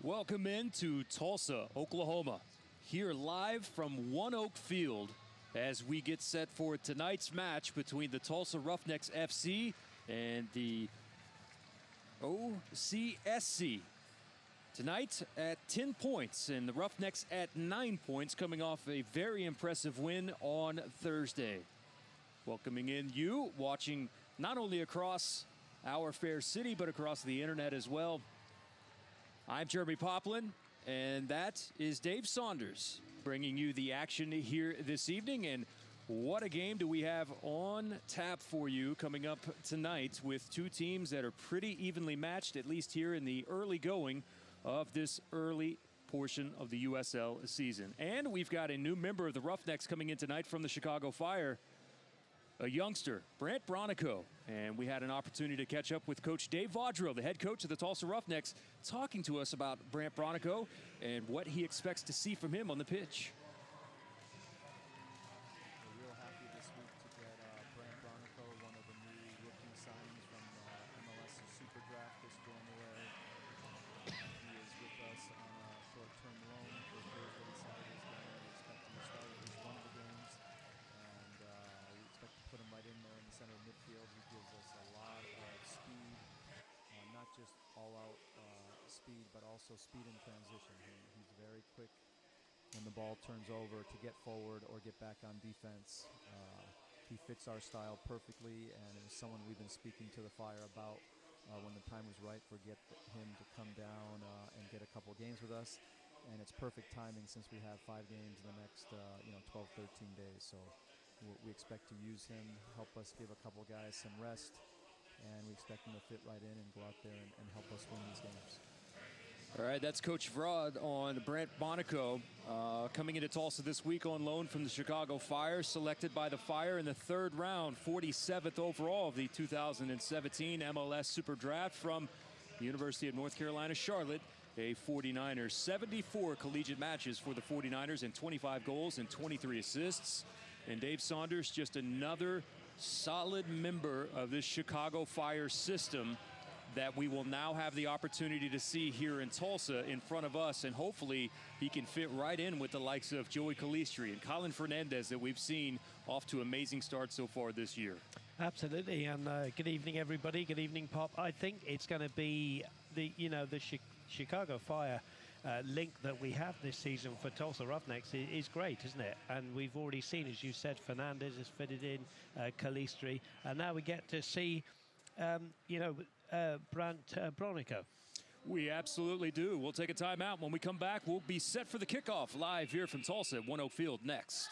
Welcome into Tulsa, Oklahoma. Here live from One Oak Field as we get set for tonight's match between the Tulsa Roughnecks FC and the OCSC. Tonight at 10 points and the Roughnecks at 9 points, coming off a very impressive win on Thursday. Welcoming in you, watching not only across our fair city, but across the internet as well. I'm Jeremy Poplin, and that is Dave Saunders, bringing you the action here this evening. And what a game do we have on tap for you coming up tonight with two teams that are pretty evenly matched, at least here in the early going of this early portion of the USL season. And we've got a new member of the Roughnecks coming in tonight from the Chicago Fire, a youngster, Brant Bronico. And we had an opportunity to catch up with Coach Dave Vaudreuil, the head coach of the Tulsa Roughnecks, talking to us about Brant Bronico and what he expects to see from him on the pitch. We're real happy this week to get Brant Bronico, one of the new rookie signings from MLS Super Draft this January. He is with us on a short-term loan for Thursday and Saturday's game. We expect him to start at least one of the games. We expect to put him right in there in the center of midfield. He gives us a lot of speed, not just all-out speed, but also speed in transition. He's very quick when the ball turns over to get forward or get back on defense. He fits our style perfectly, and is someone we've been speaking to the Fire about when the time was right for him to come down and get a couple games with us. And it's perfect timing since we have 5 games in the next 12, 13 days. So we expect to use him, help us give a couple guys some rest, and we expect him to fit right in and go out there and help us win these games. All right, that's Coach Vrod on Brant Bronico, coming into Tulsa this week on loan from the Chicago Fire, selected by the Fire in the third round, 47th overall of the 2017 MLS Super Draft from the University of North Carolina, Charlotte, a 49ers. 74 collegiate matches for the 49ers and 25 goals and 23 assists. And Dave Saunders, just another solid member of this Chicago Fire system that we will now have the opportunity to see here in Tulsa in front of us, and hopefully he can fit right in with the likes of Joey Calistri and Colin Fernandez that we've seen off to amazing starts so far this year. Absolutely, and good evening, everybody. Good evening, Pop. I think it's going to be the Chicago Fire link that we have this season for Tulsa Roughnecks is great, isn't it? And we've already seen, as you said, Fernandez has fitted in, Calistri, and now we get to see, Brant Bronico. We absolutely do. We'll take a timeout. When we come back, we'll be set for the kickoff live here from Tulsa at One Oak Field next.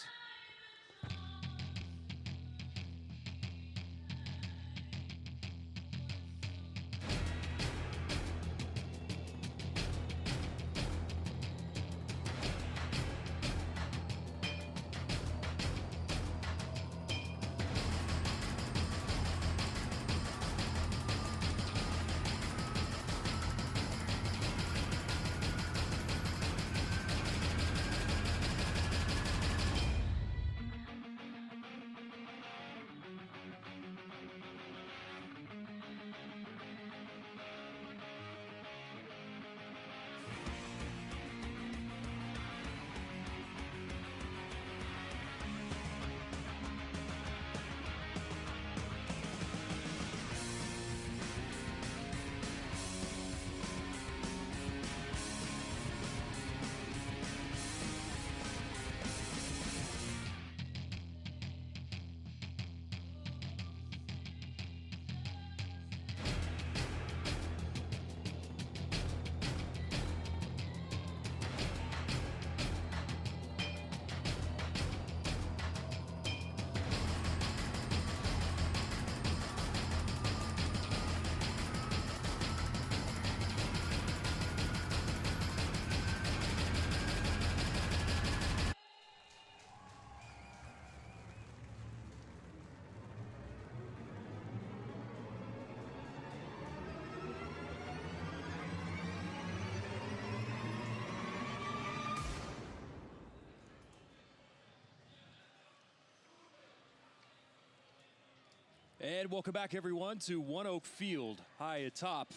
And welcome back, everyone, to One Oak Field, high atop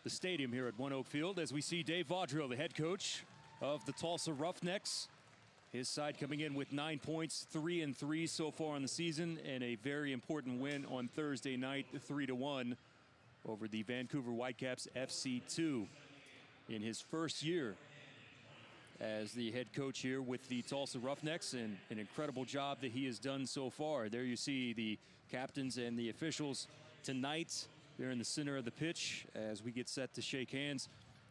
the stadium here at One Oak Field as we see Dave Vaudreuil, the head coach of the Tulsa Roughnecks. His side coming in with 9 points, 3-3 so far in the season, and a very important win on Thursday night, 3-1 over the Vancouver Whitecaps FC2 in his first year as the head coach here with the Tulsa Roughnecks, and an incredible job that he has done so far. There you see the captains and the officials tonight. They're in the center of the pitch as we get set to shake hands.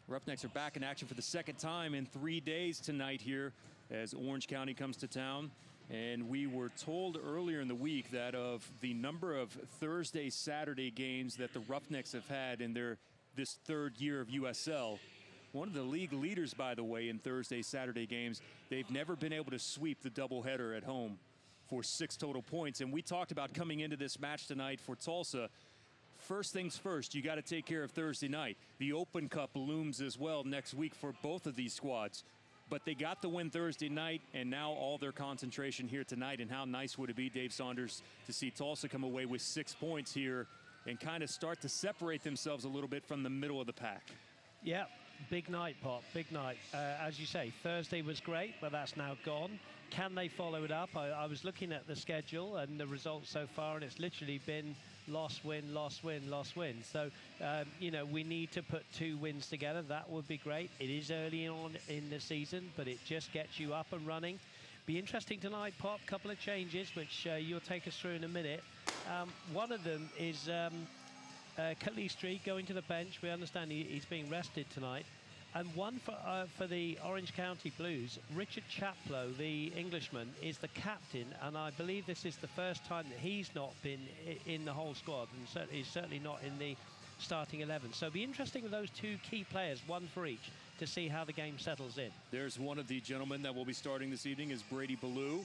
Roughnecks are back in action for the second time in 3 days tonight here as Orange County comes to town. And we were told earlier in the week that of the number of Thursday, Saturday games that the Roughnecks have had in this third year of USL, one of the league leaders, by the way, in Thursday, Saturday games, they've never been able to sweep the doubleheader at home for 6 total points. And we talked about coming into this match tonight for Tulsa. First things first, you got to take care of Thursday night. The Open Cup looms as well next week for both of these squads. But they got the win Thursday night, and now all their concentration here tonight. And how nice would it be, Dave Saunders, to see Tulsa come away with 6 points here and kind of start to separate themselves a little bit from the middle of the pack. Yeah, big night, Pop, big night. As you say, Thursday was great, but that's now gone. Can they follow it up? I was looking at the schedule and the results so far, and it's literally been loss, win, loss, win, loss, win. So, we need to put 2 wins together. That would be great. It is early on in the season, but it just gets you up and running. Be interesting tonight, Pop. Couple of changes, which you'll take us through in a minute. One of them is Calistri going to the bench. We understand he's being rested tonight. And one for the Orange County Blues, Richard Chaplow, the Englishman, is the captain, and I believe this is the first time that he's not been in the whole squad, and he's certainly not in the starting 11. So it'll be interesting with those 2 key players, one for each, to see how the game settles in. There's one of the gentlemen that will be starting this evening is Brady Ballou,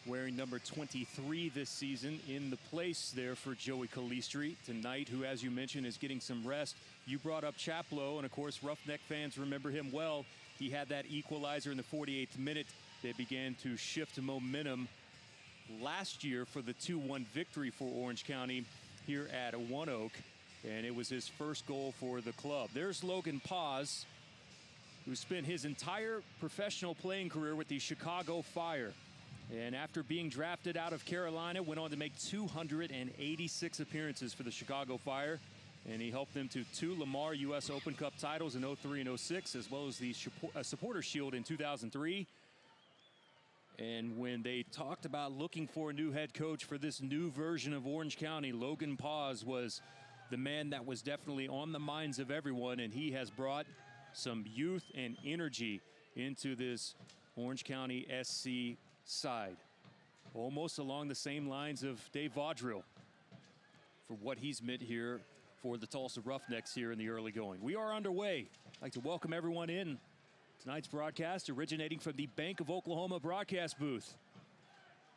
wearing number 23 this season, in the place there for Joey Calistri tonight, who, as you mentioned, is getting some rest. You brought up Chaplow, and of course Roughneck fans remember him well. He had that equalizer in the 48th minute that began to shift momentum last year for the 2-1 victory for Orange County here at One Oak, and it was his first goal for the club. There's Logan Paz, who spent his entire professional playing career with the Chicago Fire. And after being drafted out of Carolina, went on to make 286 appearances for the Chicago Fire. And he helped them to 2 Lamar U.S. Open Cup titles in 03 and 06, as well as the Supporter Shield in 2003. And when they talked about looking for a new head coach for this new version of Orange County, Logan Paz was the man that was definitely on the minds of everyone. And he has brought some youth and energy into this Orange County SC side, almost along the same lines of Dave Vaudreuil for what he's meant here for the Tulsa Roughnecks here in the early going. We are underway. I'd like to welcome everyone in tonight's broadcast, originating from the Bank of Oklahoma broadcast booth.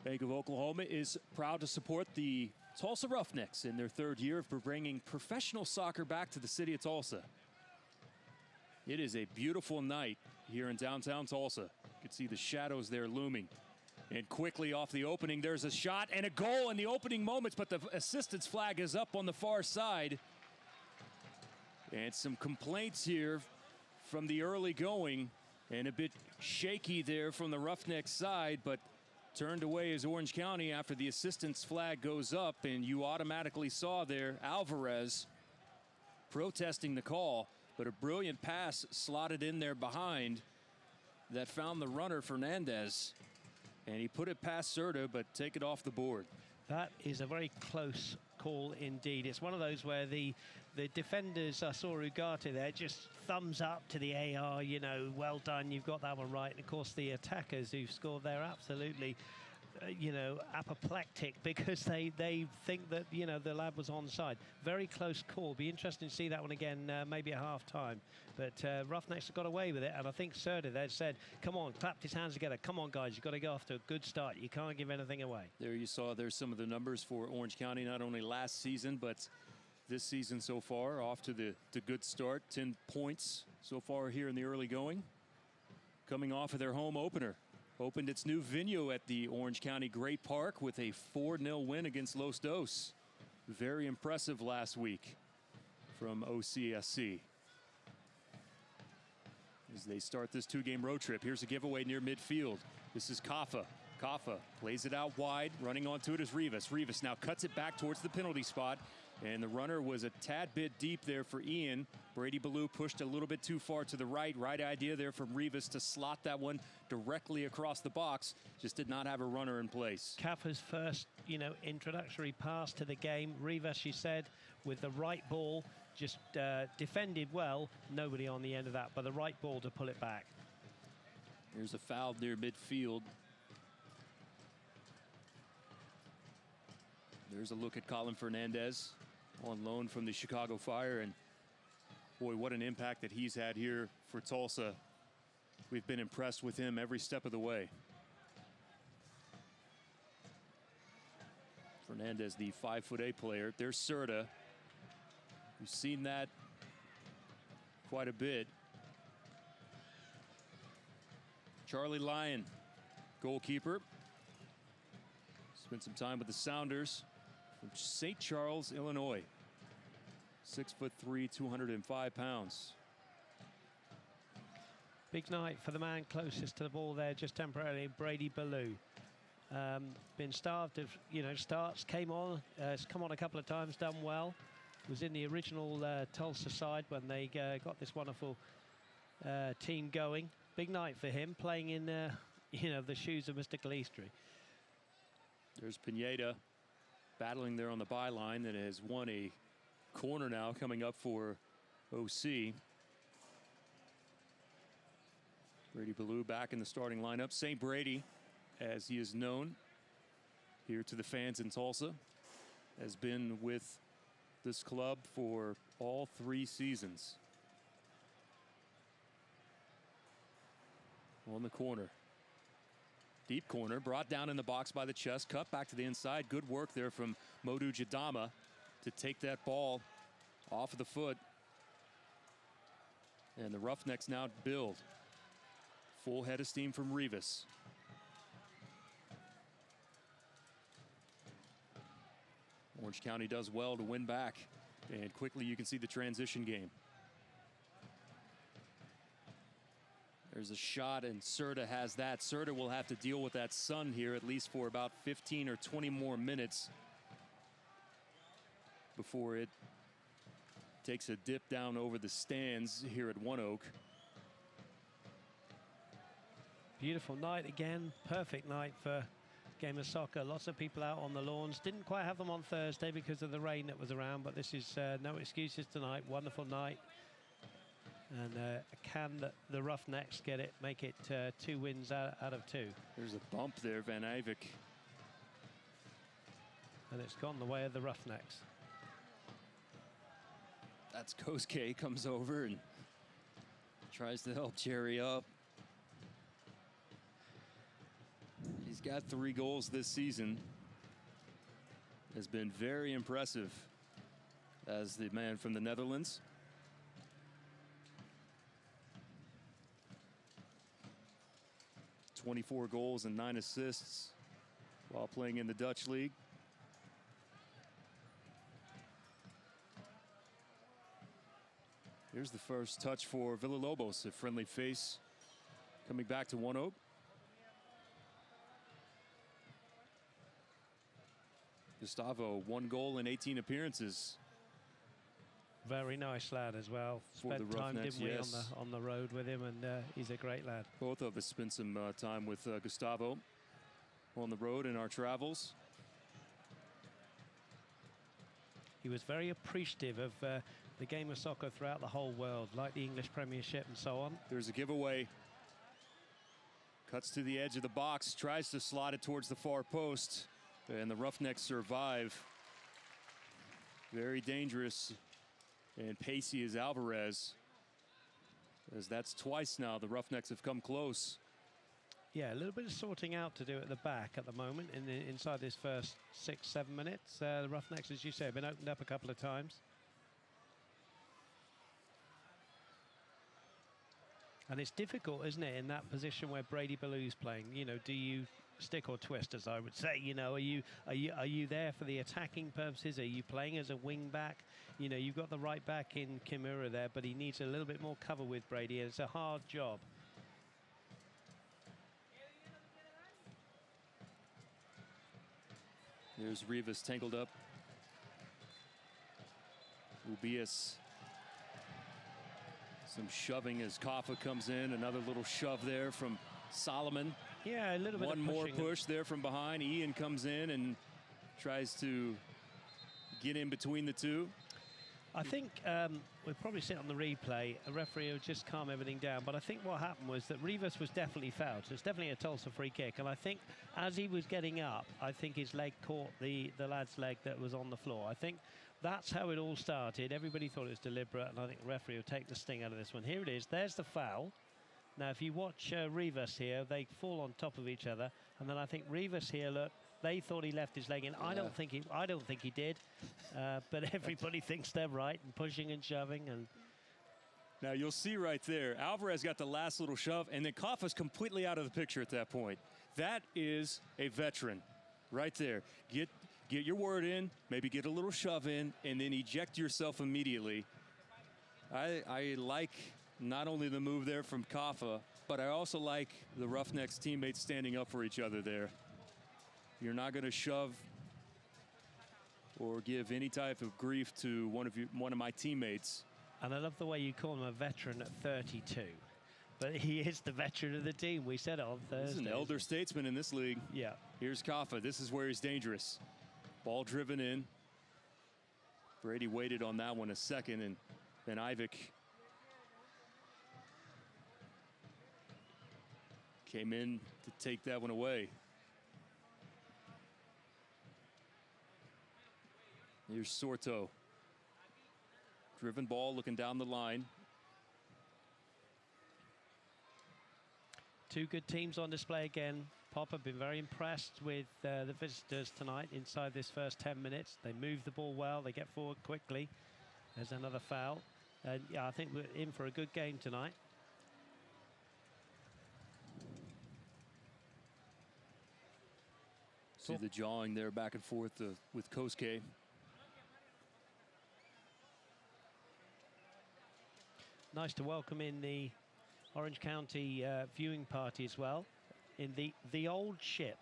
Bank of Oklahoma is proud to support the Tulsa Roughnecks in their 3rd year of bringing professional soccer back to the city of Tulsa. It is a beautiful night here in downtown Tulsa. You can see the shadows there looming. And quickly off the opening, there's a shot and a goal in the opening moments, but the assistance flag is up on the far side. And some complaints here from the early going, and a bit shaky there from the Roughnecks side, but turned away as Orange County after the assistance flag goes up, and you automatically saw there Alvarez protesting the call, but a brilliant pass slotted in there behind that found the runner Fernandez. And he put it past Serta, but take it off the board. That is a very close call indeed. It's one of those where the defenders, I saw Ugarte there, just thumbs up to the AR, well done, you've got that one right. And of course the attackers who've scored, they're absolutely, apoplectic because they think that, the lad was onside. Very close call. Be interesting to see that one again, maybe at half time. But Roughnecks have got away with it, and I think Serta there said, come on, clapped his hands together. Come on, guys, you've got to go off to a good start. You can't give anything away. There you saw there's some of the numbers for Orange County, not only last season, but this season so far, off to the good start. 10 points so far here in the early going. Coming off of their home opener. Opened its new venue at the Orange County Great Park with a 4-0 win against Los Dos. Very impressive last week from OCSC. As they start this two-game road trip, here's a giveaway near midfield. This is Kaffa. Kaffa plays it out wide. Running onto it is Rivas. Rivas now cuts it back towards the penalty spot. And the runner was a tad bit deep there for Ian. Brady Ballou pushed a little bit too far to the right. Right idea there from Rivas to slot that one directly across the box. Just did not have a runner in place. Kaffa's first, introductory pass to the game. Rivas, you said, with the right ball, just defended well. Nobody on the end of that, but the right ball to pull it back. Here's a foul near midfield. There's a look at Colin Fernandez on loan from the Chicago Fire. And boy, what an impact that he's had here for Tulsa. We've been impressed with him every step of the way. Fernandez, the 5'8" player. There's Serta. We've seen that quite a bit. Charlie Lyon, goalkeeper. Spent some time with the Sounders from St. Charles, Illinois. 6'3", 205 pounds. Big night for the man closest to the ball there, just temporarily, Brady Ballou. Been starved of, starts, came on, has come on a couple of times, done well. Was in the original Tulsa side when they got this wonderful team going. Big night for him, playing in, the shoes of Mr. Galistri. There's Pineda battling there on the byline that has won a corner now coming up for OC. Brady Ballou back in the starting lineup. St. Brady, as he is known here to the fans in Tulsa, has been with this club for all 3 seasons. On the corner. Deep corner, brought down in the box by the chest, cut back to the inside. Good work there from Modu Jadama to take that ball off of the foot. And the Roughnecks now build. Full head of steam from Rivas. Orange County does well to win back. And quickly you can see the transition game. There's a shot, and Serta has that. Serta will have to deal with that sun here at least for about 15 or 20 more minutes before it takes a dip down over the stands here at One Oak. Beautiful night again. Perfect night for game of soccer. Lots of people out on the lawns. Didn't quite have them on Thursday because of the rain that was around, but this is no excuses tonight. Wonderful night. And can the Roughnecks get it, make it 2 wins out of 2? There's a bump there, Van Eyvik. And it's gone the way of the Roughnecks. That's Kosuke comes over and tries to help Jerry up. He's got 3 goals this season. Has been very impressive as the man from the Netherlands. .24 goals and 9 assists while playing in the Dutch league. Here's the first touch for Villalobos, a friendly face coming back to One Oak. Gustavo, 1 goal in 18 appearances. Very nice lad as well. For Spent the time, Roughnecks, didn't we, yes. on the road with him, and he's a great lad. Both of us spent some time with Gustavo on the road in our travels. He was very appreciative of the game of soccer throughout the whole world, like the English Premiership and so on. There's a giveaway. Cuts to the edge of the box, tries to slot it towards the far post, and the Roughnecks survive. Very dangerous and pacey is Alvarez, as that's twice now the Roughnecks have come close. Yeah, a little bit of sorting out to do at the back at the moment inside this first 6-7 minutes. The Roughnecks, as you say, have been opened up a couple of times. And it's difficult, isn't it, in that position where Brady Ballou's playing? You know, do you stick or twist, as I would say? You know, are you there for the attacking purposes? Are you playing as a wing back? You know, you've got the right back in Kimura there, but he needs a little bit more cover with Brady. It's a hard job. There's Rivas tangled up. Ubias. Some shoving as Kaffa comes in. Another little shove there from Solomon. Yeah, a little bit One of more push there from behind. Ian comes in and tries to get in between the two. I think we'll probably sit on the replay. A referee will just calm everything down. But I think what happened was that Rivas was definitely fouled. So it's definitely a Tulsa free kick. And I think as he was getting up, I think his leg caught the lad's leg that was on the floor. I think that's how it all started. Everybody thought it was deliberate. And I think the referee will take the sting out of this one. Here it is. There's the foul. Now, if you watch Rivas here, they fall on top of each other. And then I think Rivas here, look, they thought he left his leg in. Yeah. I don't think he did. But everybody thinks they're right and pushing and shoving. And now you'll see right there, Alvarez got the last little shove, and then Kaffa's completely out of the picture at that point. That is a veteran right there. Get your word in, maybe get a little shove in, and then eject yourself immediately. I like not only the move there from Kaffa, but I also like the Roughnecks teammates standing up for each other there. You're not going to shove or give any type of grief to one of my teammates. And I love the way you call him a veteran at 32. But he is the veteran of the team. We said it on Thursday. He's an elder statesman in this league. Yeah. Here's Kaffa. This is where he's dangerous. Ball driven in. Brady waited on that one a second, and then Ivic came in to take that one away. Here's Sorto. Driven ball looking down the line. Two good teams on display again. Pop have been very impressed with the visitors tonight inside this first 10 minutes. They move the ball well. They get forward quickly. There's another foul. Yeah, I think we're in for a good game tonight. See the jawing there back and forth with Kosuke. Nice to welcome in the Orange County viewing party as well in the Old Ship,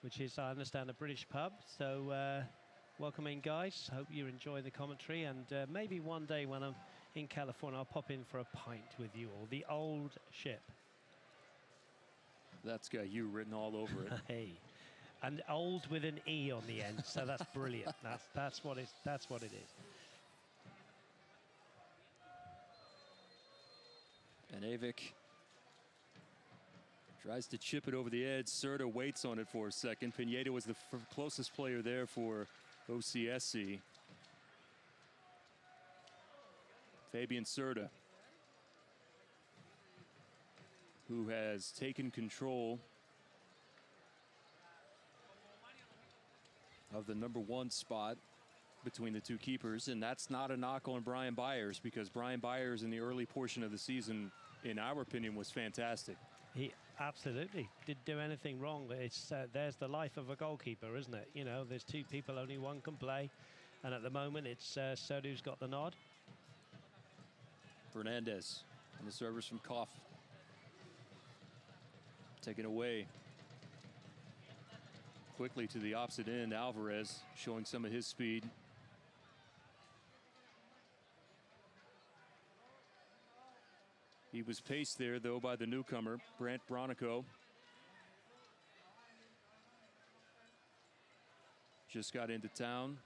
which is, I understand, a British pub. So welcome in, guys. Hope you enjoy the commentary, and maybe one day when I'm in California, I'll pop in for a pint with you all. The Old Ship. That's got you written all over it. Hey, and old with an E on the end, so that's brilliant. That's what it is. And Avik tries to chip it over the edge. Serta waits on it for a second. Pineda was the closest player there for OCSC. Fabian Serta, who has taken control of the #1 spot between the two keepers, and that's not a knock on Brian Byers, because Brian Byers in the early portion of the season, in our opinion, was fantastic. He absolutely didn't do anything wrong. It's there's the life of a goalkeeper, isn't it? You know, there's two people, only one can play, and at the moment it's Serta who's got the nod. Fernandez on the service from Koff. Taken away quickly to the opposite end. Alvarez showing some of his speed. He was paced there, though, by the newcomer, Brant Bronico. Just got into town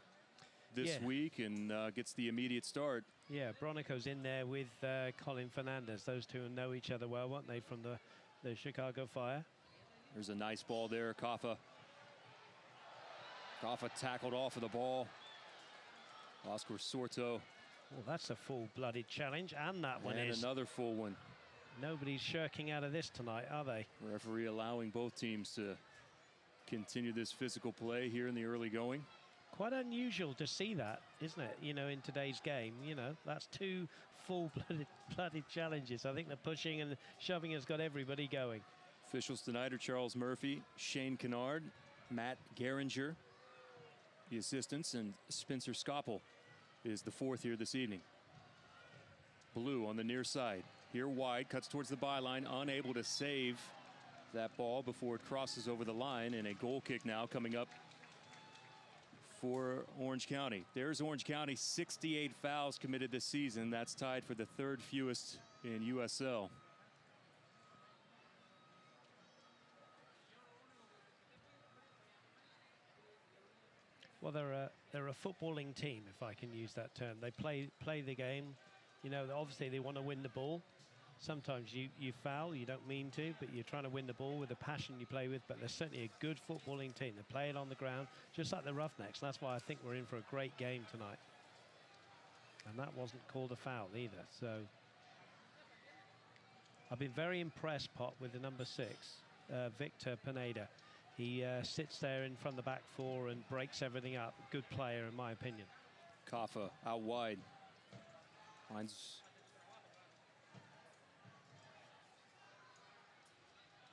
this week and gets the immediate start. Yeah, Bronico's in there with Colin Fernandez. Those two know each other well, weren't they, from the Chicago Fire? There's a nice ball there, Kaffa. Kaffa tackled off of the ball. Oscar Sorto. Well, that's a full-blooded challenge, and that one is. And another full one. Nobody's shirking out of this tonight, are they? Referee allowing both teams to continue this physical play here in the early going. Quite unusual to see that, isn't it? You know, in today's game, you know, that's two full-blooded challenges. I think the pushing and shoving has got everybody going. Officials tonight are Charles Murphy, Shane Kennard, Matt Geringer, the assistants, and Spencer Scoppel is the fourth here this evening. Blue on the near side. Here wide, cuts towards the byline, unable to save that ball before it crosses over the line, and a goal kick now coming up for Orange County. There's Orange County, 68 fouls committed this season. That's tied for the third fewest in USL. Well, they're a footballing team, if I can use that term. They play the game. You know, obviously they want to win the ball. Sometimes you foul, you don't mean to, but you're trying to win the ball with the passion you play with. But they're certainly a good footballing team. They play it on the ground, just like the Roughnecks. And that's why I think we're in for a great game tonight. And that wasn't called a foul either. So I've been very impressed, Pop, with the number 6, Victor Pineda. He sits there in front of the back four and breaks everything up. Good player, in my opinion. Kaffa out wide. Finds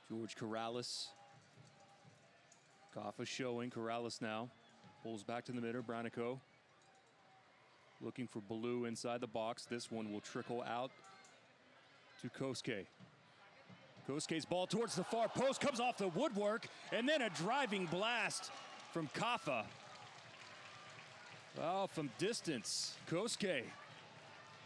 George Corrales. Kaffa showing. Corrales now pulls back to the middle. Branico looking for Blue inside the box. This one will trickle out to Kosuke. Kosuke's ball towards the far post, comes off the woodwork, and then a driving blast from Kaffa. Well, from distance, Kosuke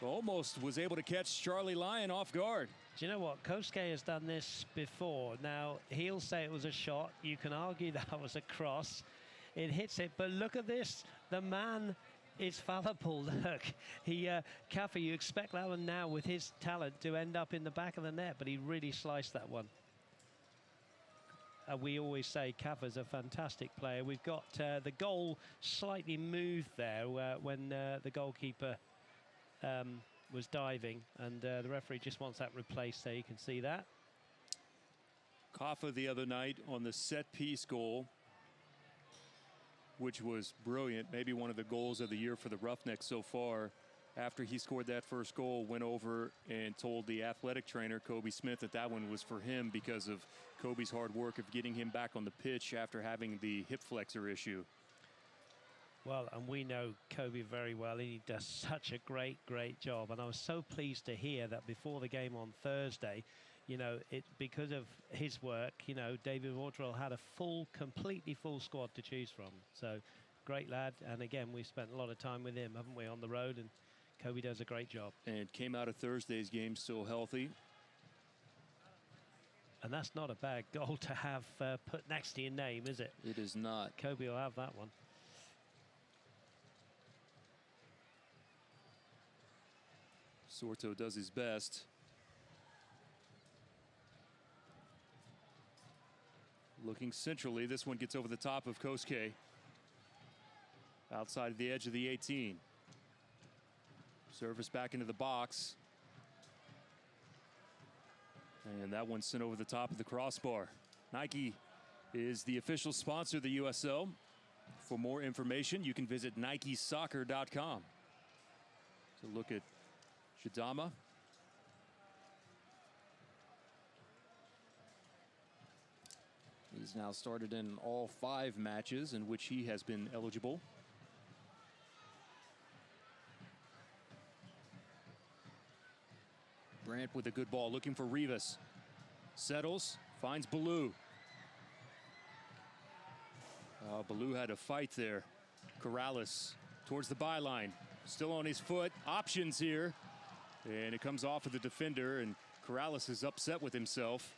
almost was able to catch Charlie Lyon off guard. Do you know what? Kosuke has done this before. Now, he'll say it was a shot. You can argue that was a cross. It hits it, but look at this. The man is fallible. Look, Kaffa, you expect that one now with his talent to end up in the back of the net, but he really sliced that one. We always say Kaffa's a fantastic player. We've got the goal slightly moved there when the goalkeeper was diving, and the referee just wants that replaced there. You can see that. Kaffa the other night on the set-piece goal, which was brilliant, maybe one of the goals of the year for the Roughnecks so far. After he scored that first goal, went over and told the athletic trainer, Kobe Smith, that that one was for him because of Kobe's hard work of getting him back on the pitch after having the hip flexor issue. Well, and we know Kobe very well, and he does such a great job. And I was so pleased to hear that before the game on Thursday, you know, because of his work, you know, David Wardrell had a completely full squad to choose from. So, great lad. And again, we spent a lot of time with him, haven't we, on the road? And Kobe does a great job. And came out of Thursday's game still healthy. And that's not a bad goal to have put next to your name, is it? It is not. Kobe will have that one. Sorto does his best. Looking centrally, this one gets over the top of Kosuke. Outside of the edge of the 18. Service back into the box. And that one sent over the top of the crossbar. Nike is the official sponsor of the USL. For more information, you can visit nikesoccer.com. So look at Shadama. He's now started in all 5 matches in which he has been eligible. Brandt with a good ball, looking for Rivas. Settles, finds Baloo. Baloo had a fight there. Corrales towards the byline. Still on his foot, options here. And it comes off of the defender, and Corrales is upset with himself.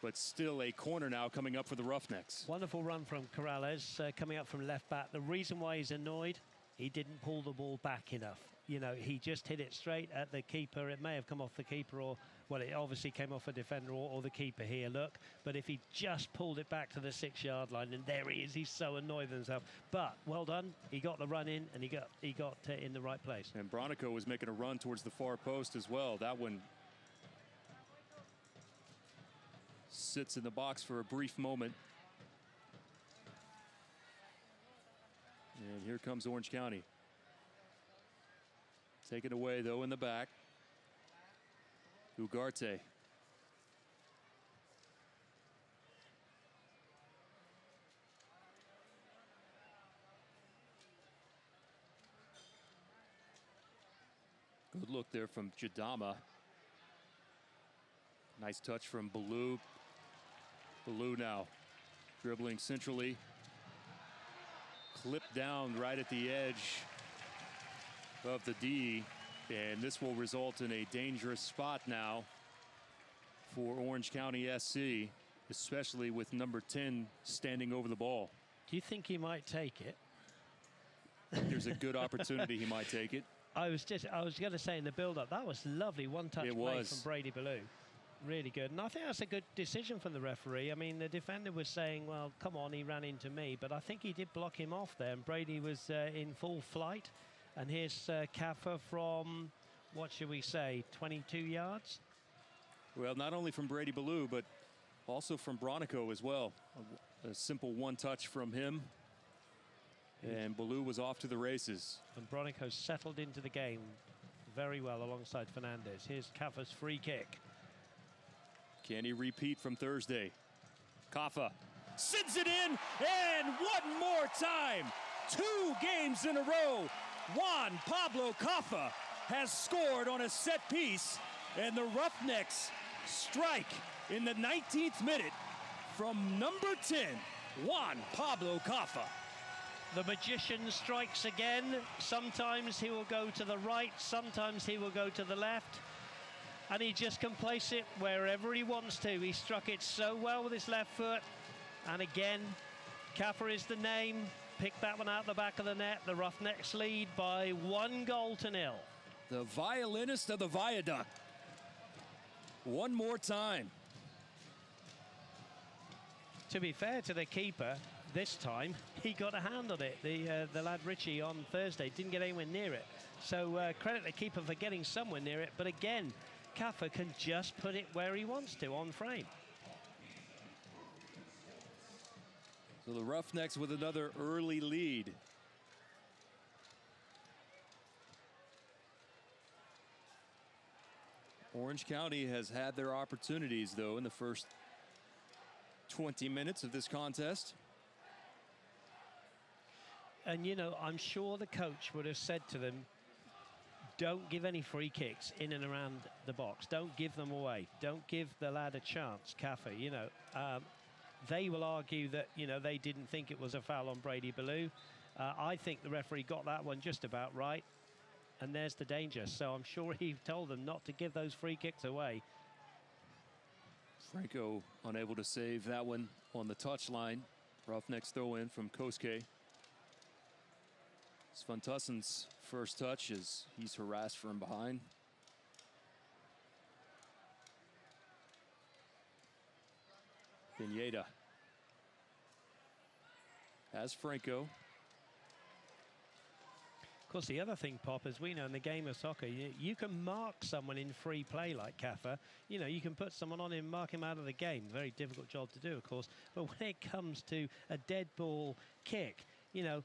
But still a corner now coming up for the Roughnecks. Wonderful run from Corrales coming up from left back. The reason why he's annoyed, he didn't pull the ball back enough. You know, he just hit it straight at the keeper. It may have come off the keeper, or, well, it obviously came off a defender or the keeper here, look. But if he just pulled it back to the 6-yard line, and there he is, he's so annoyed with himself. But well done, he got the run in, and he got in the right place. And Bronico was making a run towards the far post as well. That one sits in the box for a brief moment. And here comes Orange County. Taken away, though, in the back. Ugarte. Good look there from Jadama. Nice touch from Ballou. Ballou now dribbling centrally. Clipped down right at the edge of the D. And this will result in a dangerous spot now for Orange County SC, especially with number 10 standing over the ball. Do you think he might take it? There's a good opportunity he might take it. I was going to say in the build-up, that was lovely one-touch play from Brady Ballou. Really good. And I think that's a good decision from the referee. I mean, the defender was saying, well, come on, he ran into me. But I think he did block him off there. And Brady was in full flight. And here's Kaffa from, what should we say, 22 yards? Well, not only from Brady Ballou, but also from Bronico as well. A simple one-touch from him. And Ballou was off to the races. And Bronico settled into the game very well alongside Fernandez. Here's Kaffa's free kick. Can he repeat from Thursday? Kaffa sends it in, and one more time. 2 games in a row. Juan Pablo Kaffa has scored on a set piece, and the Roughnecks strike in the 19th minute from number 10, Juan Pablo Kaffa. The magician strikes again. Sometimes he will go to the right, sometimes he will go to the left. And he just can place it wherever he wants to. He struck it so well with his left foot. And again, Kaffa is the name. Picked that one out the back of the net. The Roughnecks lead by 1-0. The violinist of the viaduct. One more time. To be fair to the keeper, this time he got a hand on it. The lad Richie on Thursday didn't get anywhere near it. So credit the keeper for getting somewhere near it. But again, Kaffa can just put it where he wants to on frame. So the Roughnecks with another early lead. Orange County has had their opportunities, though, in the first 20 minutes of this contest. And, you know, I'm sure the coach would have said to them, don't give any free kicks in and around the box. Don't give them away. Don't give the lad a chance, Kaffa. You know, they will argue that, you know, they didn't think it was a foul on Brady Ballou. I think the referee got that one just about right. And there's the danger. So I'm sure he told them not to give those free kicks away. Franco unable to save that one on the touchline. Roughnecks throw in from Kosuke. Svantussen's first touch as he's harassed from behind. Pineda has Franco. Of course, the other thing, Pop, as we know in the game of soccer, you can mark someone in free play like Kaffa. You know, you can put someone on him, mark him out of the game. Very difficult job to do, of course. But when it comes to a dead ball kick, you know,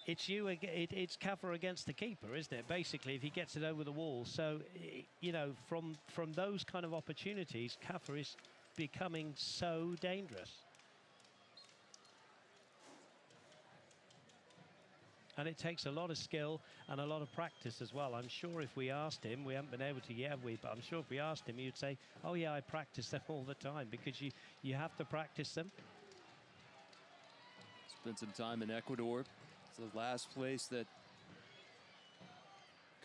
it's it's Kaffa against the keeper, isn't it? Basically, if he gets it over the wall. So, you know, from those kind of opportunities, Kaffa is becoming so dangerous. And it takes a lot of skill and a lot of practice as well. I'm sure if we asked him, we haven't been able to yet, have we? But I'm sure if we asked him, he'd say, oh yeah, I practice them all the time, because you have to practice them. Spent some time in Ecuador. It's the last place that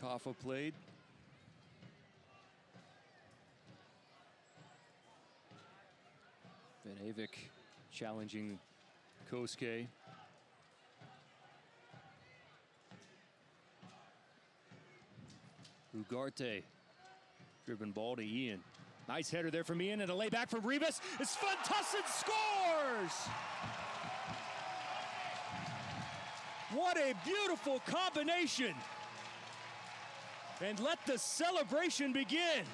Kaffa played. Van Avik challenging Kosuke. Ugarte driven ball to Ian. Nice header there from Ian and a layback from Rivas. Svantussen scores! What a beautiful combination. And let the celebration begin.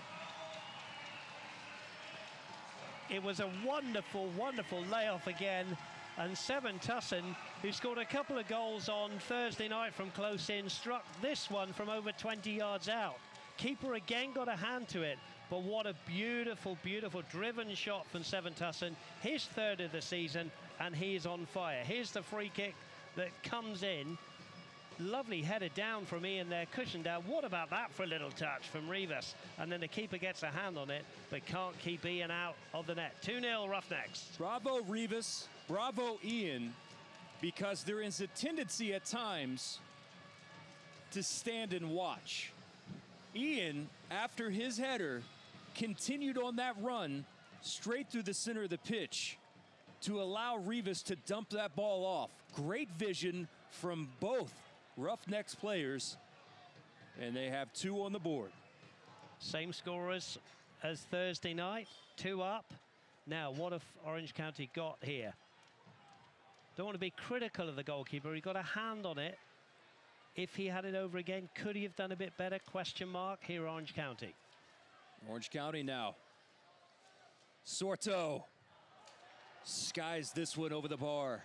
It was a wonderful, wonderful layoff again. And Seven Tussin, who scored a couple of goals on Thursday night from close in, struck this one from over 20 yards out. Keeper again got a hand to it, but what a beautiful, beautiful driven shot from Seven Tussin. His third of the season, and he is on fire. Here's the free kick that comes in. Lovely header down from Ian there, cushioned down. What about that for a little touch from Rivas? And then the keeper gets a hand on it, but can't keep Ian out of the net. 2-0 Roughnecks. Bravo, Rivas. Bravo, Ian, because there is a tendency at times to stand and watch. Ian, after his header, continued on that run straight through the center of the pitch to allow Rivas to dump that ball off. Great vision from both Roughnecks players, and they have 2 on the board. Same scorers as Thursday night, 2 up. Now, what have Orange County got here? Don't want to be critical of the goalkeeper. He got a hand on it. If he had it over again, could he have done a bit better? Question mark. Here, Orange County. Orange County now. Sorto skies this one over the bar.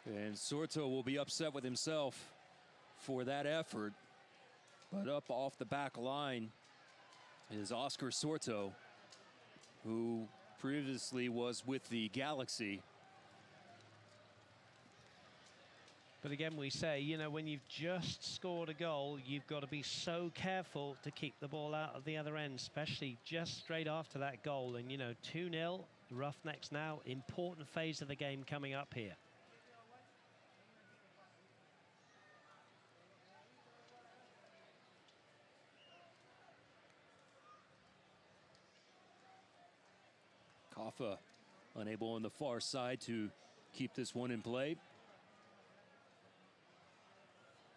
And Sorto will be upset with himself for that effort. But up off the back line is Oscar Sorto, who previously was with the Galaxy. But again, we say, you know, when you've just scored a goal, you've got to be so careful to keep the ball out of the other end, especially just straight after that goal. And, you know, 2-0, Roughnecks now, important phase of the game coming up here. Kaffa unable on the far side to keep this one in play.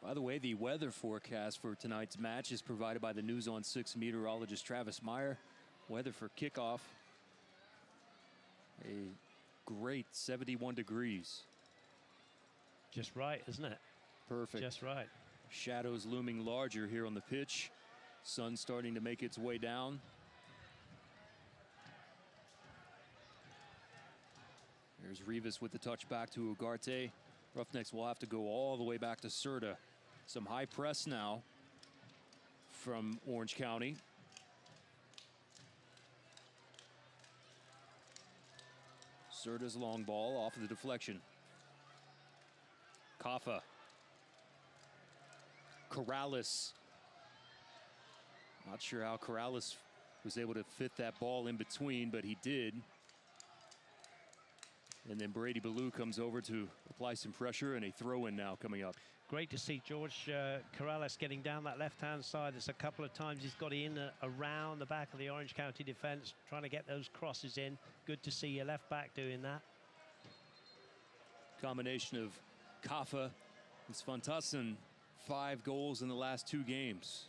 By the way, the weather forecast for tonight's match is provided by the News on 6 meteorologist Travis Meyer. Weather for kickoff, a great 71 degrees. Just right, isn't it? Perfect. Just right. Shadows looming larger here on the pitch. Sun starting to make its way down. There's Rivas with the touch back to Ugarte. Roughnecks will have to go all the way back to Serta. Some high press now from Orange County. Serta's long ball off of the deflection. Kaffa. Corrales. Not sure how Corrales was able to fit that ball in between, but he did. And then Brady Ballou comes over to apply some pressure, and a throw-in now coming up. Great to see George Corrales getting down that left-hand side. It's a couple of times he's got in around the back of the Orange County defence, trying to get those crosses in. Good to see your left back doing that. Combination of Kaffa and Svantasson, 5 goals in the last 2 games.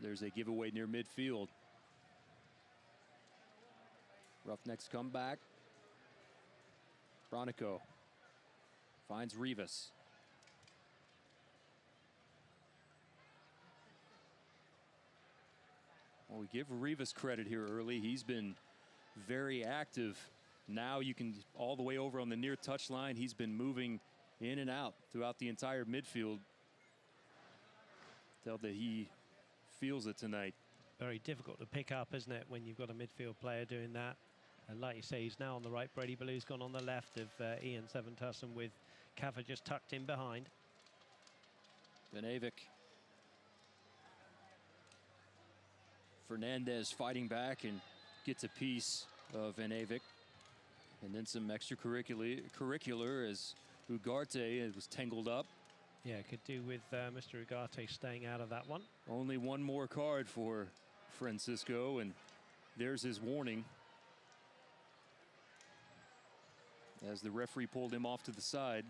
There's a giveaway near midfield. Roughnecks come back. Bronico finds Rivas. Well, we give Rivas credit here early. He's been very active. Now you can, all the way over on the near touchline, he's been moving in and out throughout the entire midfield. Tell that he feels it tonight. Very difficult to pick up, isn't it, when you've got a midfield player doing that? And like you say, he's now on the right. Brady Ballou's gone on the left of Ian Seven Tussin, with Kaffa just tucked in behind. Benevic. Fernandez fighting back and gets a piece of Benevic. And then some extracurricular as Ugarte was tangled up. Yeah, could do with Mr. Ugarte staying out of that one. Only one more card for Francisco, and there's his warning. As the referee pulled him off to the side.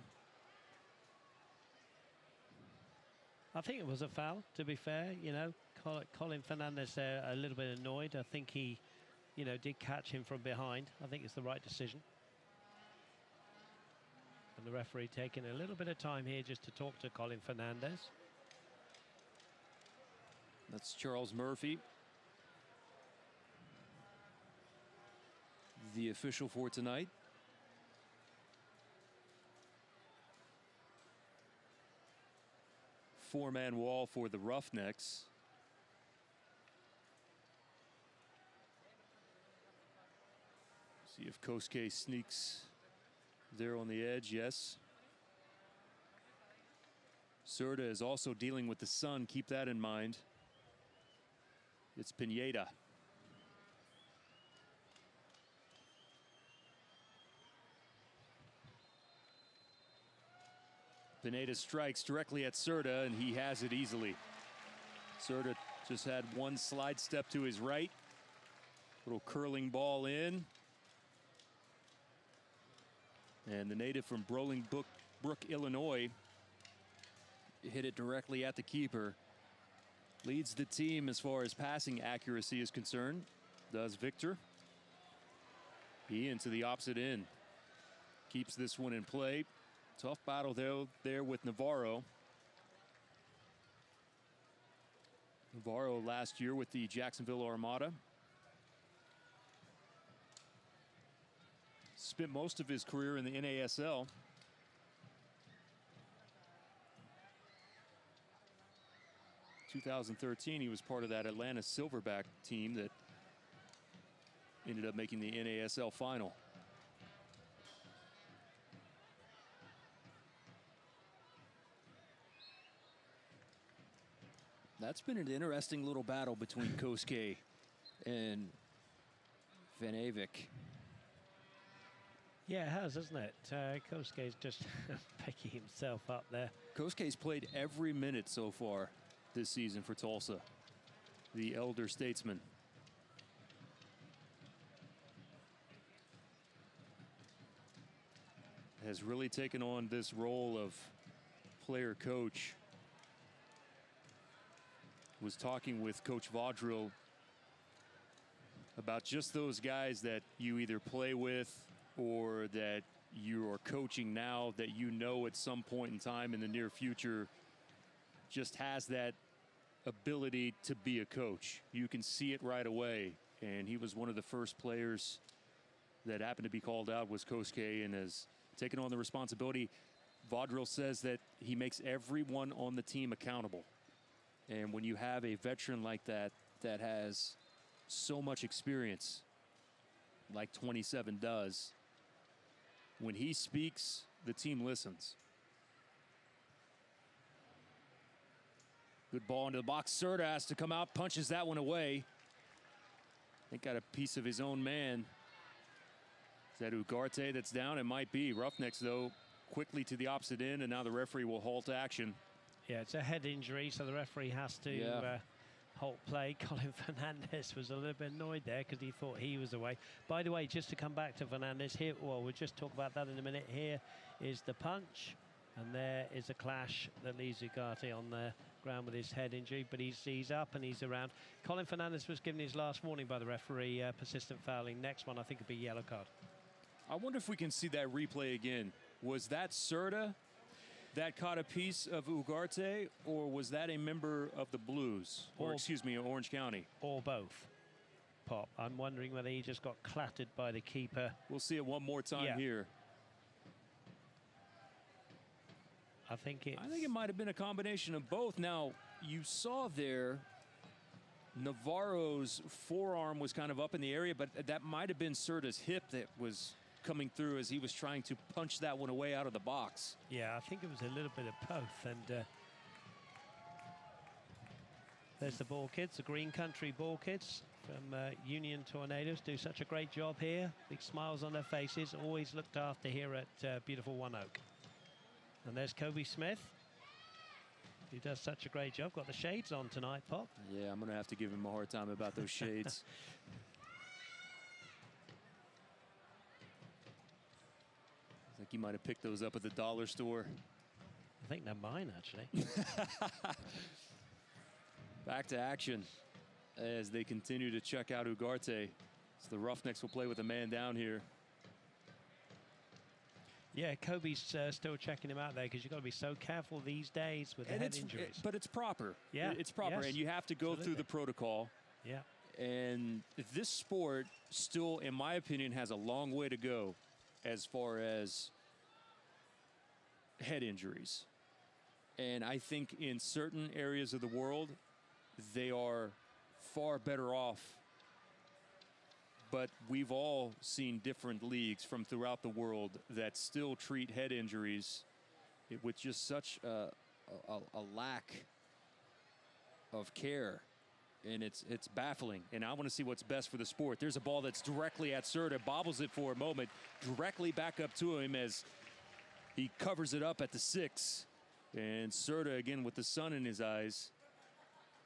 I think it was a foul, to be fair. You know, Colin Fernandez there a little bit annoyed. I think he, did catch him from behind. I think it's the right decision. And the referee taking a little bit of time here just to talk to Colin Fernandez. That's Charles Murphy, the official for tonight. Four-man wall for the Roughnecks. See if Kosuke sneaks there on the edge. Yes. Serta is also dealing with the sun. Keep that in mind. It's Pineda. Pineda strikes directly at Serta, and he has it easily. Serta just had one slide step to his right. Little curling ball in. And the native from Bolingbrook, Illinois, hit it directly at the keeper. Leads the team as far as passing accuracy is concerned. Does Victor. He into the opposite end. Keeps this one in play. Tough battle there with Navarro. Navarro last year with the Jacksonville Armada. Spent most of his career in the NASL. In 2013, he was part of that Atlanta Silverback team that ended up making the NASL final. That's been an interesting little battle between Kosuke and Van Avik. Yeah, it has, hasn't it? Kosuke's just picking himself up there. Kosuke's played every minute so far this season for Tulsa, the elder statesman. Has really taken on this role of player coach. Was talking with Coach Vaudril about just those guys that you either play with or that you are coaching now that you know at some point in time in the near future just has that ability to be a coach. You can see it right away. And he was one of the first players that happened to be called out was Kosuke and has taken on the responsibility. Vaudril says that he makes everyone on the team accountable. And when you have a veteran like that, that has so much experience, like 27 does, when he speaks, the team listens. Good ball into the box. Serta has to come out, punches that one away. I think got a piece of his own man. Is that Ugarte that's down? It might be. Roughnecks, though, quickly to the opposite end, and now the referee will halt action. Yeah, it's a head injury, so the referee has to halt play. Colin Fernandez was a little bit annoyed there because he thought he was away. By the way, just to come back to Fernandez here, well, we'll just talk about that in a minute. Here is the punch, and there is a clash that leaves Ugarte on the ground with his head injury, but he's up and he's around. Colin Fernandez was given his last warning by the referee, persistent fouling. Next one, I think, would be yellow card. I wonder if we can see that replay again. Was that Serta that caught a piece of Ugarte, or was that a member of the Blues? Or excuse me, Orange County? Or both, Pop. I'm wondering whether he just got clattered by the keeper. We'll see it one more time here. I think it might have been a combination of both. Now, you saw there Navarro's forearm was kind of up in the area, but that might have been Serta's hip that was coming through as he was trying to punch that one away out of the box. Yeah, I think it was a little bit of both. And there's the ball kids, the Green Country ball kids from Union Tornadoes. Do such a great job here. Big smiles on their faces. Always looked after here at beautiful One Oak. And there's Kobe Smith. He does such a great job. Got the shades on tonight, Pop. Yeah, I'm going to have to give him a hard time about those shades. I think he might have picked those up at the dollar store. I think they're mine, actually. Back to action as they continue to check out Ugarte. So the Roughnecks will play with a man down here. Yeah, Kobe's still checking him out there because you've got to be so careful these days with the head injuries. But it's proper. Yeah, It's proper, yes, and you have to go through the protocol. Yeah. And this sport still, in my opinion, has a long way to go as far as head injuries. And I think in certain areas of the world, they are far better off. But we've all seen different leagues from throughout the world that still treat head injuries with just such a lack of care. And it's baffling. And I want to see what's best for the sport. There's a ball that's directly at Serta, bobbles it for a moment, directly back up to him as he covers it up at the 6. And Serta, again, with the sun in his eyes,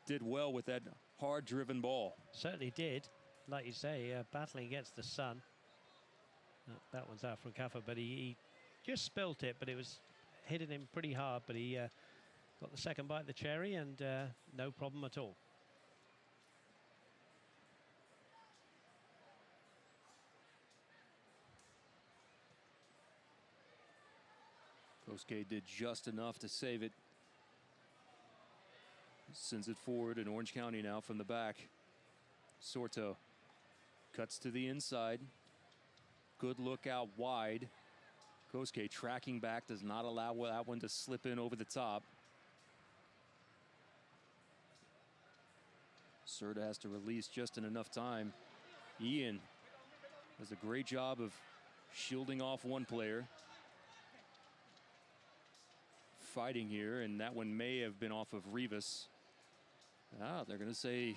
did well with that hard-driven ball. Certainly did. Like you say, battling against the sun. That one's out from Kafa, but he just spilt it, but it was hitting him pretty hard. But he got the second bite of the cherry, and no problem at all. Kosuke did just enough to save it. Sends it forward in Orange County now from the back. Sorto cuts to the inside. Good look out wide. Kosuke tracking back, does not allow that one to slip in over the top. Serta has to release just in enough time. Ian does a great job of shielding off one player. Fighting here, and that one may have been off of Rivas. They're going to say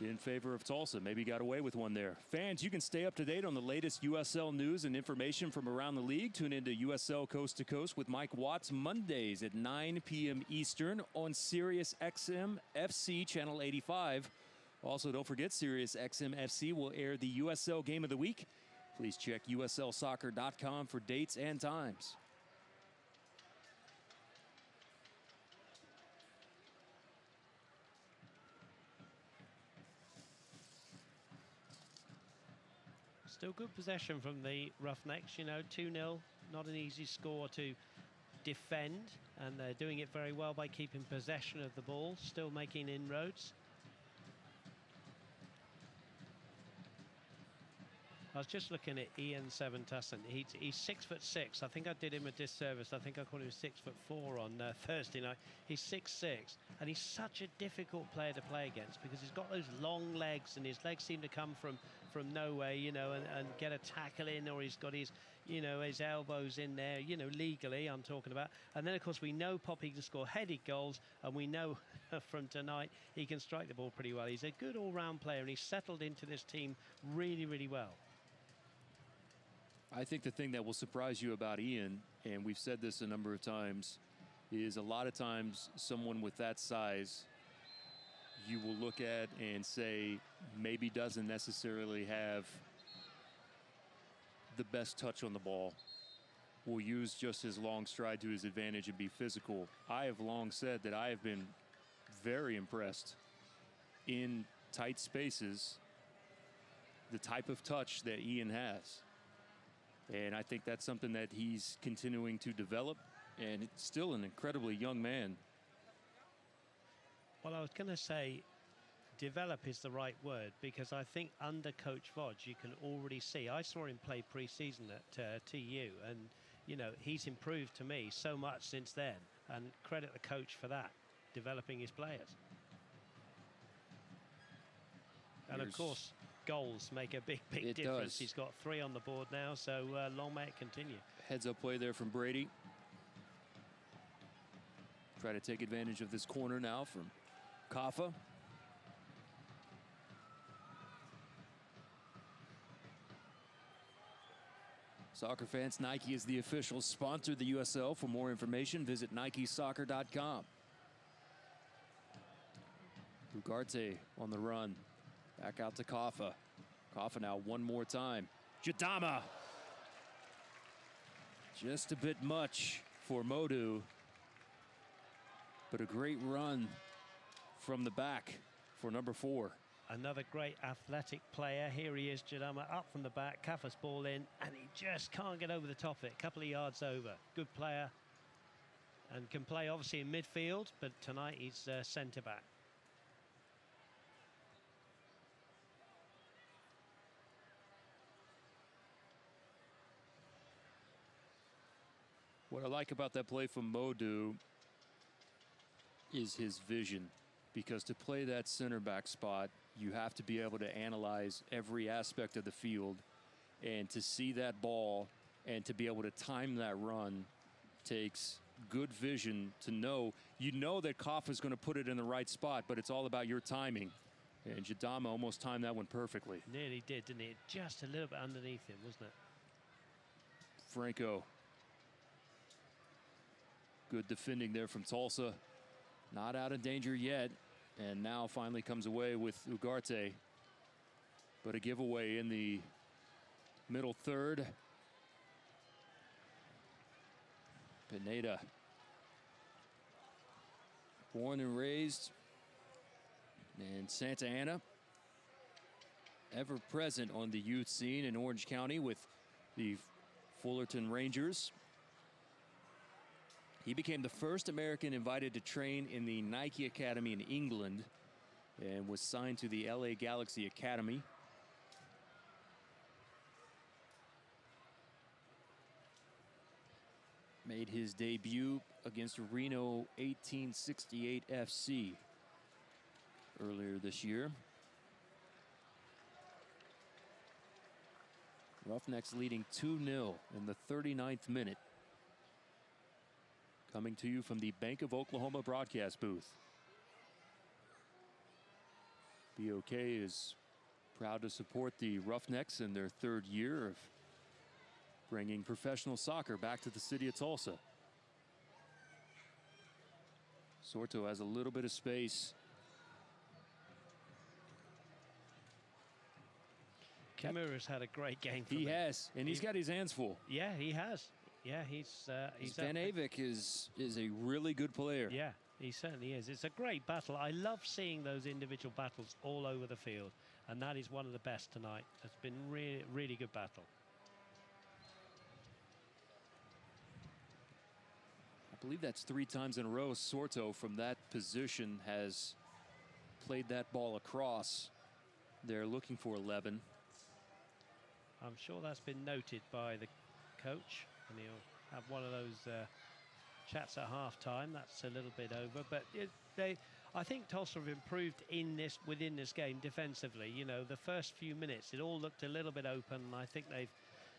in favor of Tulsa. Maybe got away with one there. Fans, you can stay up to date on the latest USL news and information from around the league. Tune into USL Coast to Coast with Mike Watts Mondays at 9 p.m. Eastern on Sirius XM FC Channel 85. Also, don't forget, Sirius XM FC will air the USL Game of the Week. Please check USLsoccer.com for dates and times. Still good possession from the Roughnecks, 2-0. Not an easy score to defend, and they're doing it very well by keeping possession of the ball, still making inroads. I was just looking at Ian Seventasson. He's 6'6". I think I did him a disservice. I think I called him 6'4" on Thursday night. He's 6'6", and he's such a difficult player to play against because he's got those long legs, and his legs seem to come from nowhere, and get a tackle in, or he's got his, his elbows in there, legally I'm talking about. And then, of course, we know Poppy can score headed goals, and we know from tonight he can strike the ball pretty well. He's a good all-round player, and he's settled into this team really, really well. I think the thing that will surprise you about Ian, and we've said this a number of times, is a lot of times someone with that size you will look at and say maybe doesn't necessarily have the best touch on the ball, will use just his long stride to his advantage and be physical. I have long said that I have been very impressed in tight spaces, the type of touch that Ian has. And I think that's something that he's continuing to develop, and it's still an incredibly young man. Well, I was going to say develop is the right word, because I think under Coach Vodge you can already see. I saw him play pre-season at TU, and, he's improved to me so much since then, and credit the coach for that, developing his players. And, of course, goals make a big difference. He's got 3 on the board now, so long may it continue. Heads up play there from Brady. Try to take advantage of this corner now from Kafa. Soccer fans, Nike is the official sponsor of the USL. For more information, visit NikeSoccer.com. Ugarte on the run. Back out to Kafa. Kafa now one more time. Jadama. Just a bit much for Modu. But a great run from the back for number 4. Another great athletic player. Here he is, Jadama, up from the back, Kaffers ball in, and he just can't get over the top of it. A couple of yards over. Good player, and can play obviously in midfield, but tonight he's centre back. What I like about that play from Modu is his vision, because to play that center back spot, you have to be able to analyze every aspect of the field, and to see that ball and to be able to time that run takes good vision to know. You know that Koff is going to put it in the right spot, but it's all about your timing. And Jadama almost timed that one perfectly. Nearly did, didn't it? Just a little bit underneath him, wasn't it? Franco. Good defending there from Tulsa. Not out of danger yet. And now finally comes away with Ugarte. But a giveaway in the middle third. Pineda. Born and raised in Santa Ana. Ever present on the youth scene in Orange County with the Fullerton Rangers. He became the first American invited to train in the Nike Academy in England and was signed to the LA Galaxy Academy. Made his debut against Reno 1868 FC earlier this year. Roughnecks leading 2-0 in the 39th minute. Coming to you from the Bank of Oklahoma broadcast booth. BOK is proud to support the Roughnecks in their third year of bringing professional soccer back to the city of Tulsa. Sorto has a little bit of space. Kimura's had a great game. He has, and he's got his hands full. Yeah, he has. Yeah, he's Van Avik is a really good player. Yeah, he certainly is. It's a great battle. I love seeing those individual battles all over the field, and that is one of the best tonight. It's been really, really good battle. I believe that's 3 times in a row Sorto from that position has played that ball across. They're looking for 11. I'm sure that's been noted by the coach, and he'll have one of those chats at half-time. That's a little bit over, but I think Tulsa have improved within this game defensively. You know, the first few minutes, it all looked a little bit open, and I think they've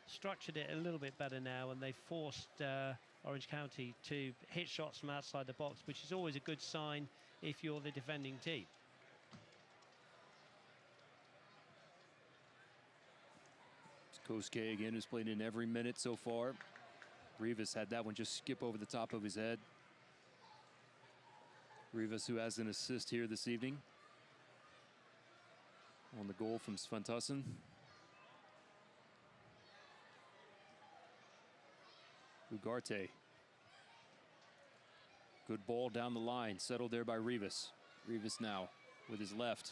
structured it a little bit better now, and they've forced Orange County to hit shots from outside the box, which is always a good sign if you're the defending team. Kosuke again, who's played in every minute so far. Rivas had that one just skip over the top of his head. Rivas, who has an assist here this evening on the goal from Svantusson. Ugarte. Good ball down the line, settled there by Rivas. Rivas now with his left.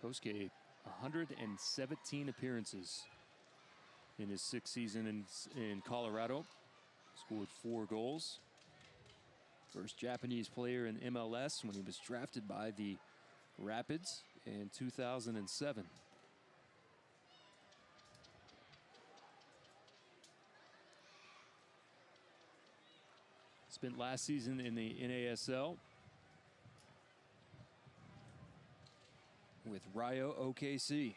Kosuke, 117 appearances in his 6th season in Colorado. Scored 4 goals. First Japanese player in MLS when he was drafted by the Rapids in 2007. Spent last season in the NASL with Rayo OKC.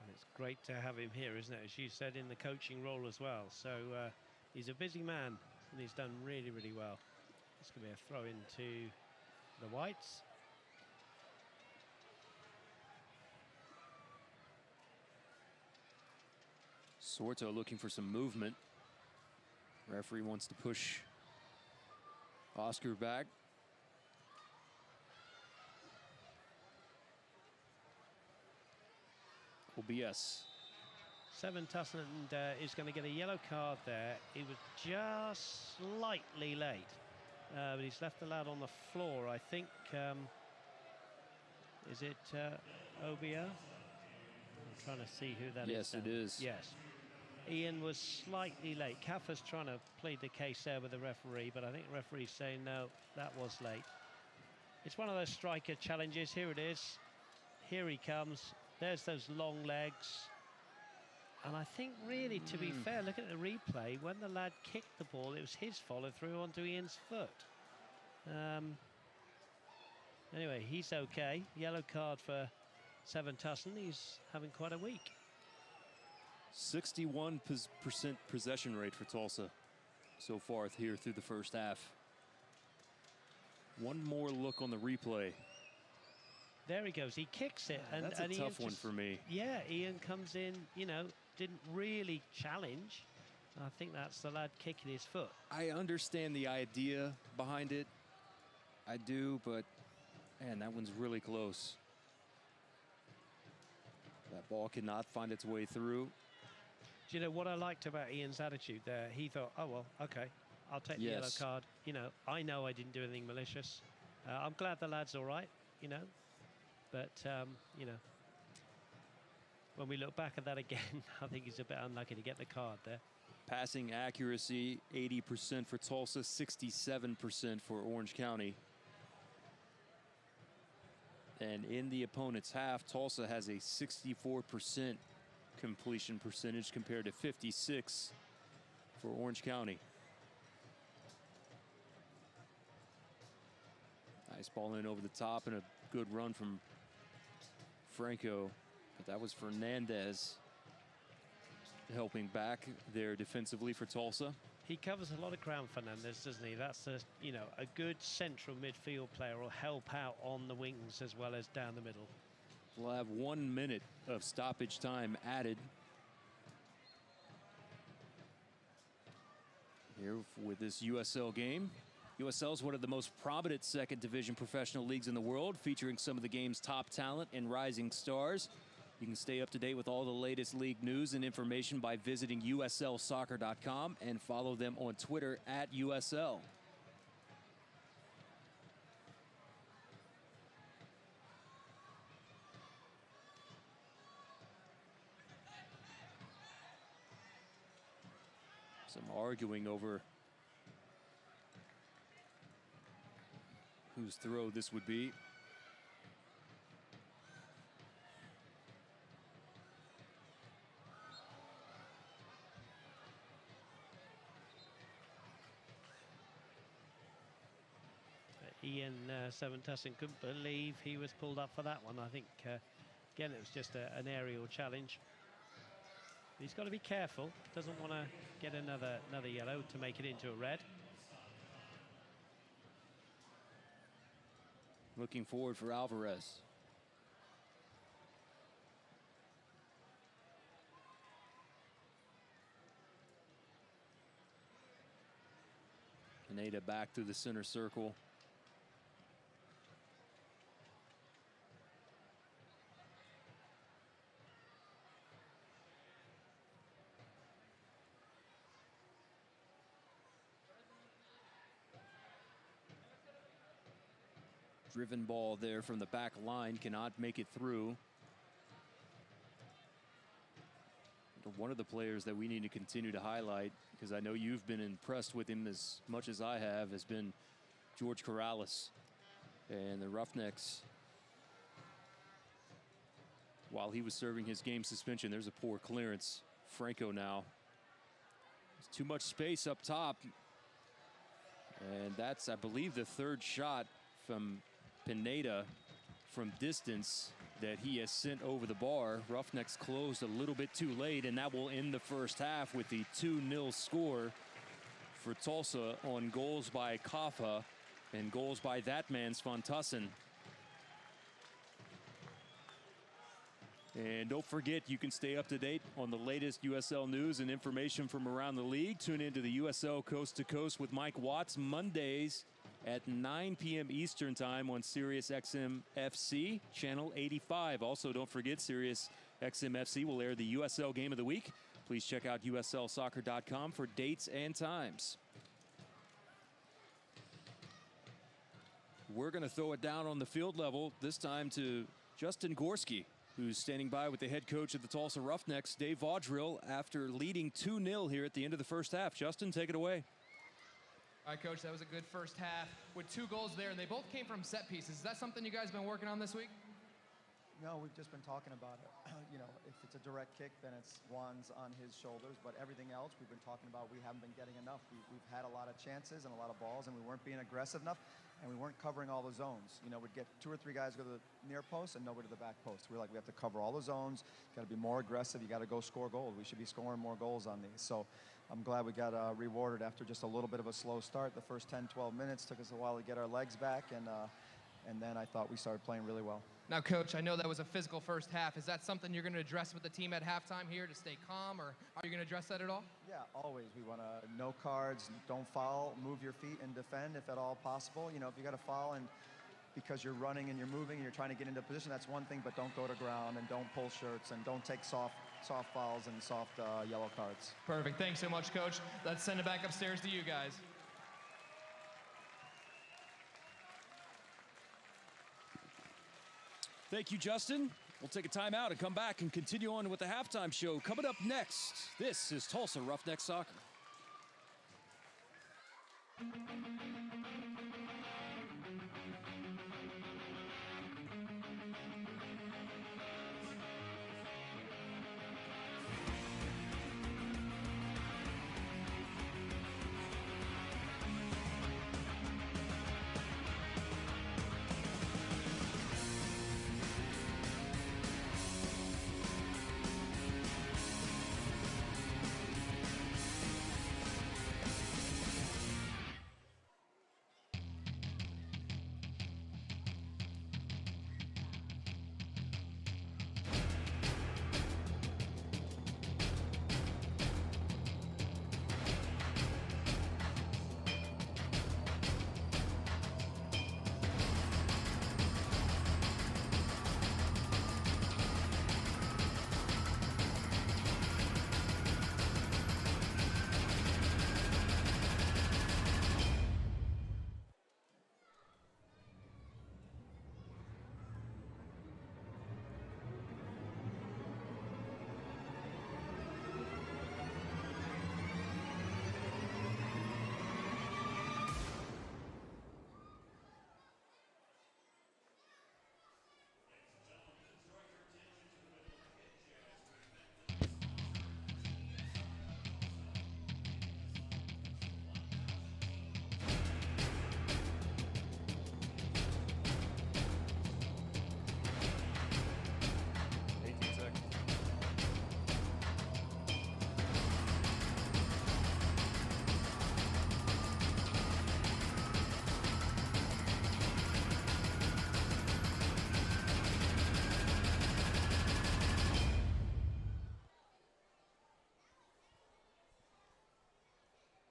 And it's great to have him here, isn't it? As you said, in the coaching role as well. So he's a busy man, and he's done really, really well. It's going to be a throw into the Whites. Sorto looking for some movement. Referee wants to push Oscar back. will be yes. Seven Tussin is going to get a yellow card there. He was just slightly late, but he's left the lad on the floor. I think, is it OBO? I'm trying to see who that is. Yes, it is. Yes. Ian was slightly late. Kafa's trying to plead the case there with the referee, but I think the referee's saying, no, that was late. It's one of those striker challenges. Here it is. Here he comes. There's those long legs. And I think, really, to be fair, look at the replay. When the lad kicked the ball, it was his follow-through onto Ian's foot. Anyway, he's okay. Yellow card for Seven Tussin. He's having quite a week. 61% possession rate for Tulsa so far here through the first half. One more look on the replay. There he goes. He kicks it. And that's a tough one for me. Yeah, Ian comes in, you know, didn't really challenge. I think that's the lad kicking his foot. I understand the idea behind it. I do, but, man, that one's really close. That ball cannot find its way through. Do you know what I liked about Ian's attitude there? He thought, oh, well, okay, I'll take the yellow card. You know I didn't do anything malicious. I'm glad the lad's all right, you know. But, you know, when we look back at that again, I think he's a bit unlucky to get the card there. Passing accuracy, 80% for Tulsa, 67% for Orange County. And in the opponent's half, Tulsa has a 64% completion percentage compared to 56 for Orange County. Nice ball in over the top and a good run from Franco, but that was Fernandez helping back there defensively for Tulsa. He covers a lot of ground, Fernandez, doesn't he? That's a good central midfield player will help out on the wings as well as down the middle. We'll have 1 minute of stoppage time added here with this USL game. USL is one of the most prominent second division professional leagues in the world, featuring some of the game's top talent and rising stars. You can stay up to date with all the latest league news and information by visiting uslsoccer.com and follow them on Twitter at USL. Some arguing over whose throw this would be. Ian Seven Tussin couldn't believe he was pulled up for that one. I think, again, it was just an aerial challenge. He's got to be careful. Doesn't want to get another yellow to make it into a red. Looking forward for Alvarez. Pineda back through the center circle. Driven ball there from the back line, cannot make it through. One of the players that we need to continue to highlight, because I know you've been impressed with him as much as I have, has been George Corrales. And the Roughnecks, while he was serving his game suspension, there's a poor clearance. Franco now. There's too much space up top. And that's, I believe, the third shot from Pineda from distance that he has sent over the bar. Roughnecks closed a little bit too late, and that will end the first half with the 2-0 score for Tulsa on goals by Kafa and goals by that man, Seven Tussin. And don't forget, you can stay up to date on the latest USL news and information from around the league. Tune into the USL Coast to Coast with Mike Watts Mondays at 9 p.m. Eastern Time on Sirius XM FC, Channel 85. Also, don't forget Sirius XMFC will air the USL Game of the Week. Please check out uslsoccer.com for dates and times. We're going to throw it down on the field level, this time to Justin Gorski, who's standing by with the head coach of the Tulsa Roughnecks, Dave Vaudreuil, after leading 2-0 here at the end of the first half. Justin, take it away. All right, Coach, that was a good first half with 2 goals there, and they both came from set pieces. Is that something you guys have been working on this week? No, we've just been talking about it. If it's a direct kick, then it's Juan's on his shoulders. But everything else, we've been talking about, we haven't been getting enough. We've had a lot of chances and a lot of balls, and we weren't being aggressive enough, and we weren't covering all the zones. We'd get 2 or 3 guys go to the near post and nobody to the back post. We're like, we have to cover all the zones. Got to be more aggressive. You got to go score goals. We should be scoring more goals on these. So I'm glad we got rewarded after just a little bit of a slow start. The first 10, 12 minutes took us a while to get our legs back, and then I thought we started playing really well. Now, Coach, I know that was a physical first half. Is that something you're going to address with the team at halftime here to stay calm, or are you going to address that at all? Yeah, always. We want to no cards, don't foul, move your feet and defend if at all possible. If you got to foul and because you're running and you're moving and you're trying to get into position, that's one thing, but don't go to ground and don't pull shirts and don't take soft fouls and soft yellow cards. Perfect. Thanks so much, Coach. Let's send it back upstairs to you guys. Thank you, Justin. We'll take a timeout and come back and continue on with the halftime show. Coming up next, this is Tulsa Roughnecks Soccer.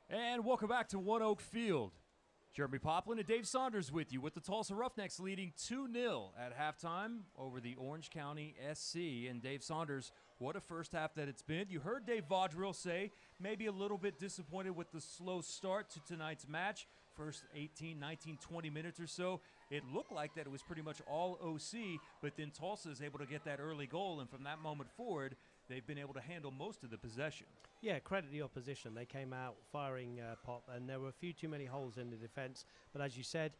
And welcome back to One Oak Field. Jeremy Poplin and Dave Saunders with you, with the Tulsa Roughnecks leading 2-0 at halftime over the Orange County SC. And Dave Saunders, what a first half that it's been. You heard Dave Vaudreuil say maybe a little bit disappointed with the slow start to tonight's match. First 18, 19, 20 minutes or so, it looked like that it was pretty much all OC, but then Tulsa is able to get that early goal, and from that moment forward, they've been able to handle most of the possession. Yeah, credit the opposition. They came out firing Pop, and there were a few too many holes in the defence. But as you said,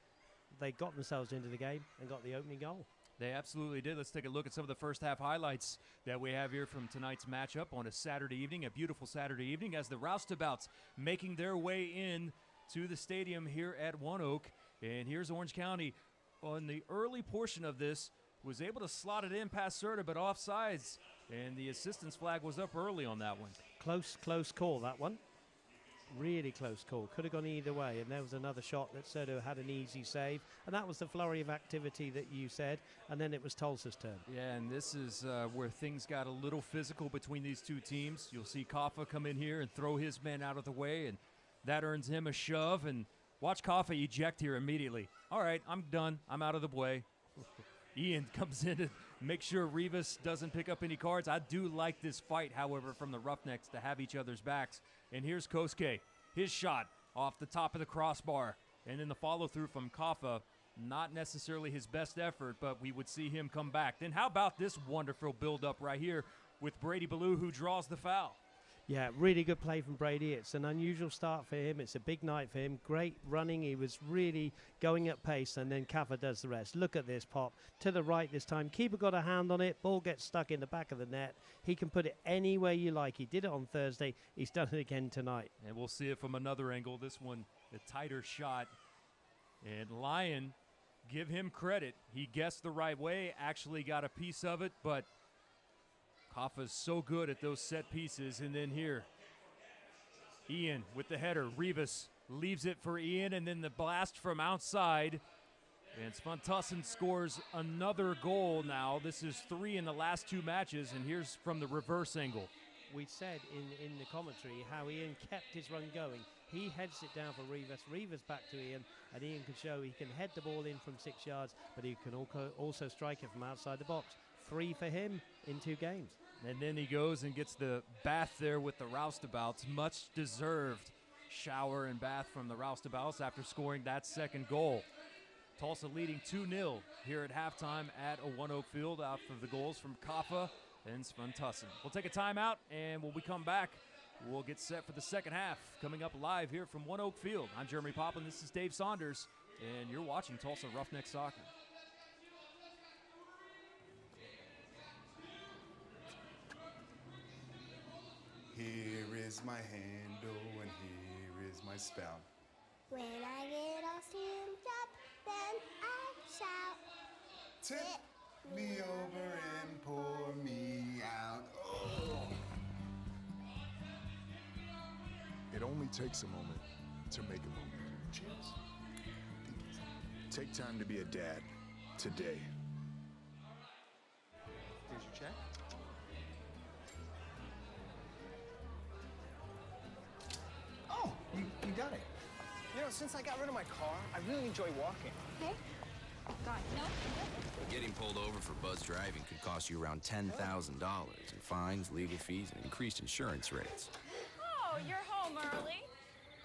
they got themselves into the game and got the opening goal. They absolutely did. Let's take a look at some of the first half highlights that we have here from tonight's matchup on a Saturday evening, a beautiful Saturday evening, as the Roustabouts making their way in to the stadium here at One Oak. And here's Orange County on the early portion of this, was able to slot it in past Serta, but offsides. And the assistance flag was up early on that one. Close call, that one. Really close call. Could have gone either way. And there was another shot that Serta had an easy save. And that was the flurry of activity that you said. And then it was Tulsa's turn. Yeah, and this is where things got a little physical between these two teams. You'll see Kaffa come in here and throw his men out of the way, and that earns him a shove. And watch Kaffa eject here immediately. All right, I'm done. I'm out of the way. Ian comes in make sure Rivas doesn't pick up any cards. I do like this fight, however, from the Roughnecks to have each other's backs. And here's Kosuke. His shot off the top of the crossbar. And then the follow-through from Kaffa. Not necessarily his best effort, but we would see him come back. Then how about this wonderful build-up right here with Brady Ballou, who draws the foul? Yeah, really good play from Brady. It's an unusual start for him. It's a big night for him. Great running. He was really going at pace, and then Kaffa does the rest. Look at this pop. To the right this time. Keeper got a hand on it. Ball gets stuck in the back of the net. He can put it anywhere you like. He did it on Thursday. He's done it again tonight. And we'll see it from another angle. This one, a tighter shot. And Lyon, give him credit. He guessed the right way, actually got a piece of it, but Kaffa's so good at those set pieces. And then here, Ian with the header. Rivas leaves it for Ian, and then the blast from outside. And Svantusson scores another goal now. This is 3 in the last 2 matches, and here's from the reverse angle. We said in the commentary how Ian kept his run going. He heads it down for Rivas. Rivas back to Ian, and Ian can show he can head the ball in from 6 yards, but he can also strike it from outside the box. 3 for him in 2 games. And then he goes and gets the bath there with the roustabouts. Much deserved shower and bath from the roustabouts after scoring that second goal. Tulsa leading 2-0 here at halftime at One Oak Field after the goals from Kaffa and Svantusson. We'll take a timeout, and when we come back, we'll get set for the second half. Coming up live here from One Oak Field. I'm Jeremy Poplin. This is Dave Saunders, and you're watching Tulsa Roughnecks Soccer. Here is my handle and here is my spout. When I get all steamed up, then I shout. Tip me over and pour me out. Oh. It only takes a moment to make a moment. Cheers. Take time to be a dad today. Here's your check. Oh, you got it. You know, since I got rid of my car, I really enjoy walking. Okay. God, no. Getting pulled over for buzz driving could cost you around $10,000 in fines, legal fees, and increased insurance rates. Oh, you're home early.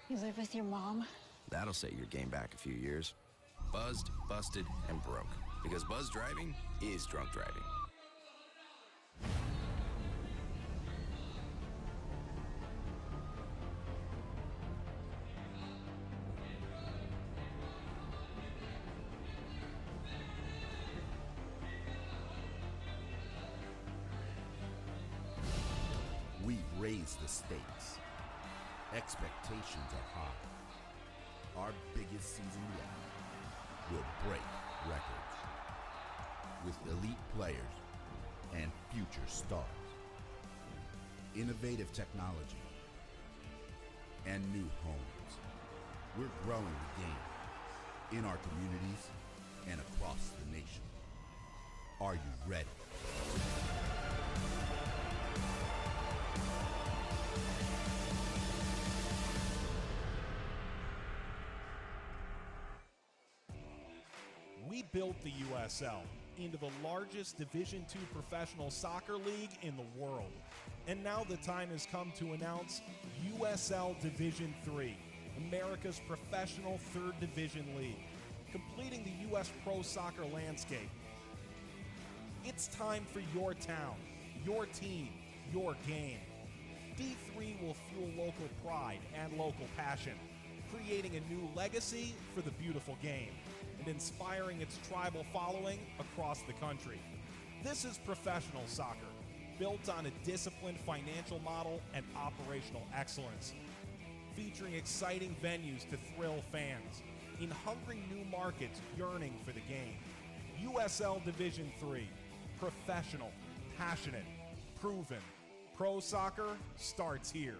You live with your mom? That'll set your game back a few years. Buzzed, busted, and broke. Because buzz driving is drunk driving. We've raised the stakes. Expectations are high. Our biggest season yet will break records with elite players and future stars. Innovative technology and new homes. We're growing the game in our communities and across the nation. Are you ready? We built the USL into the largest Division II professional soccer league in the world. And now the time has come to announce USL Division III, America's professional third division league, completing the U.S. pro soccer landscape. It's time for your town, your team, your game. D3 will fuel local pride and local passion, creating a new legacy for the beautiful game and inspiring its tribal following across the country. This is professional soccer, built on a disciplined financial model and operational excellence, featuring exciting venues to thrill fans, in hungry new markets yearning for the game. USL Division III, professional, passionate, proven. Pro soccer starts here,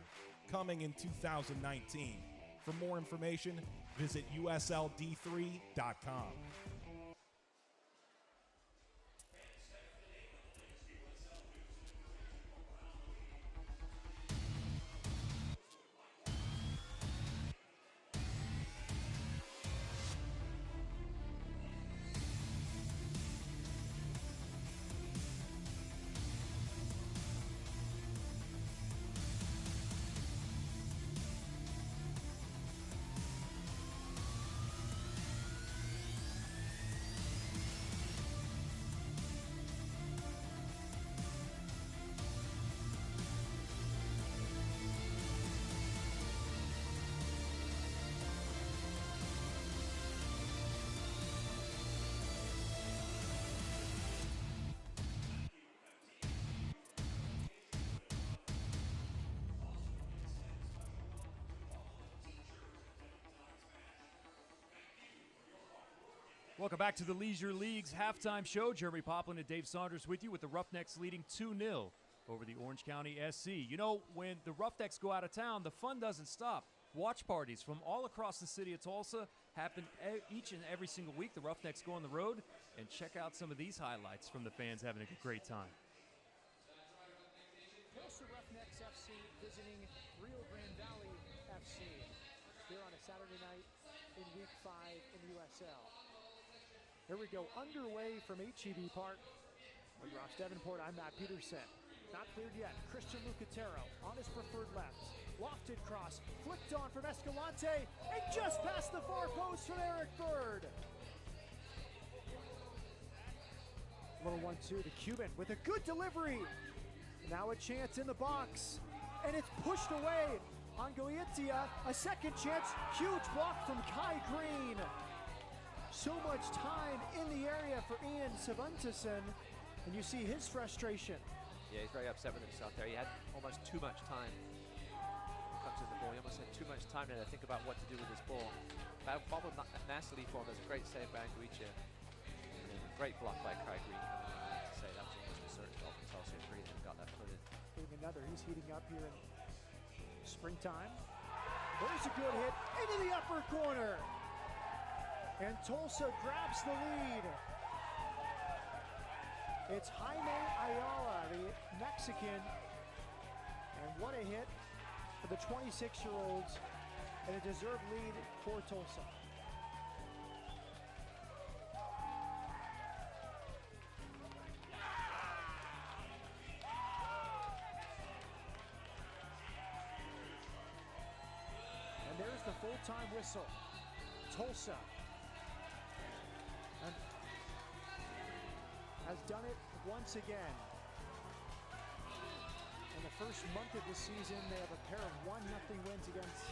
coming in 2019. For more information, visit usld3.com. Welcome back to the Leisure League's halftime show. Jeremy Poplin and Dave Saunders with you, with the Roughnecks leading 2-0 over the Orange County SC. You know, when the Roughnecks go out of town, the fun doesn't stop. Watch parties from all across the city of Tulsa happen each and every single week. The Roughnecks go on the road, and check out some of these highlights from the fans having a great time. Tulsa Roughnecks FC visiting Rio Grande Valley FC here on a Saturday night in Week 5 in the USL. Here we go, underway from HEB Park. With Ross Davenport, I'm Matt Peterson. Not cleared yet. Christian Lucatero on his preferred left. Lofted cross, flicked on from Escalante, and just past the far post from Eric Bird. Little 1-2 to Cuban with a good delivery. Now a chance in the box, and it's pushed away on Goitia. A second chance, huge block from Kai Green. So much time in the area for Ian Savuntason, and you see his frustration. Yeah, he's very upset with himself there. He had almost too much time. Comes to the ball, he almost had too much time there to think about what to do with this ball. That bobbled nastily for him. There's a great save by Goitia. Great block by Kai Green coming in to say that was almost a certain goal from Tulsa. Pretty that got that footed. Getting another, he's heating up here in springtime. There's a good hit into the upper corner. And Tulsa grabs the lead. It's Jaime Ayala, the Mexican. And what a hit for the 26-year-olds, and a deserved lead for Tulsa. And there's the full-time whistle. Tulsa has done it once again. In the first month of the season, they have a pair of 1-0 wins against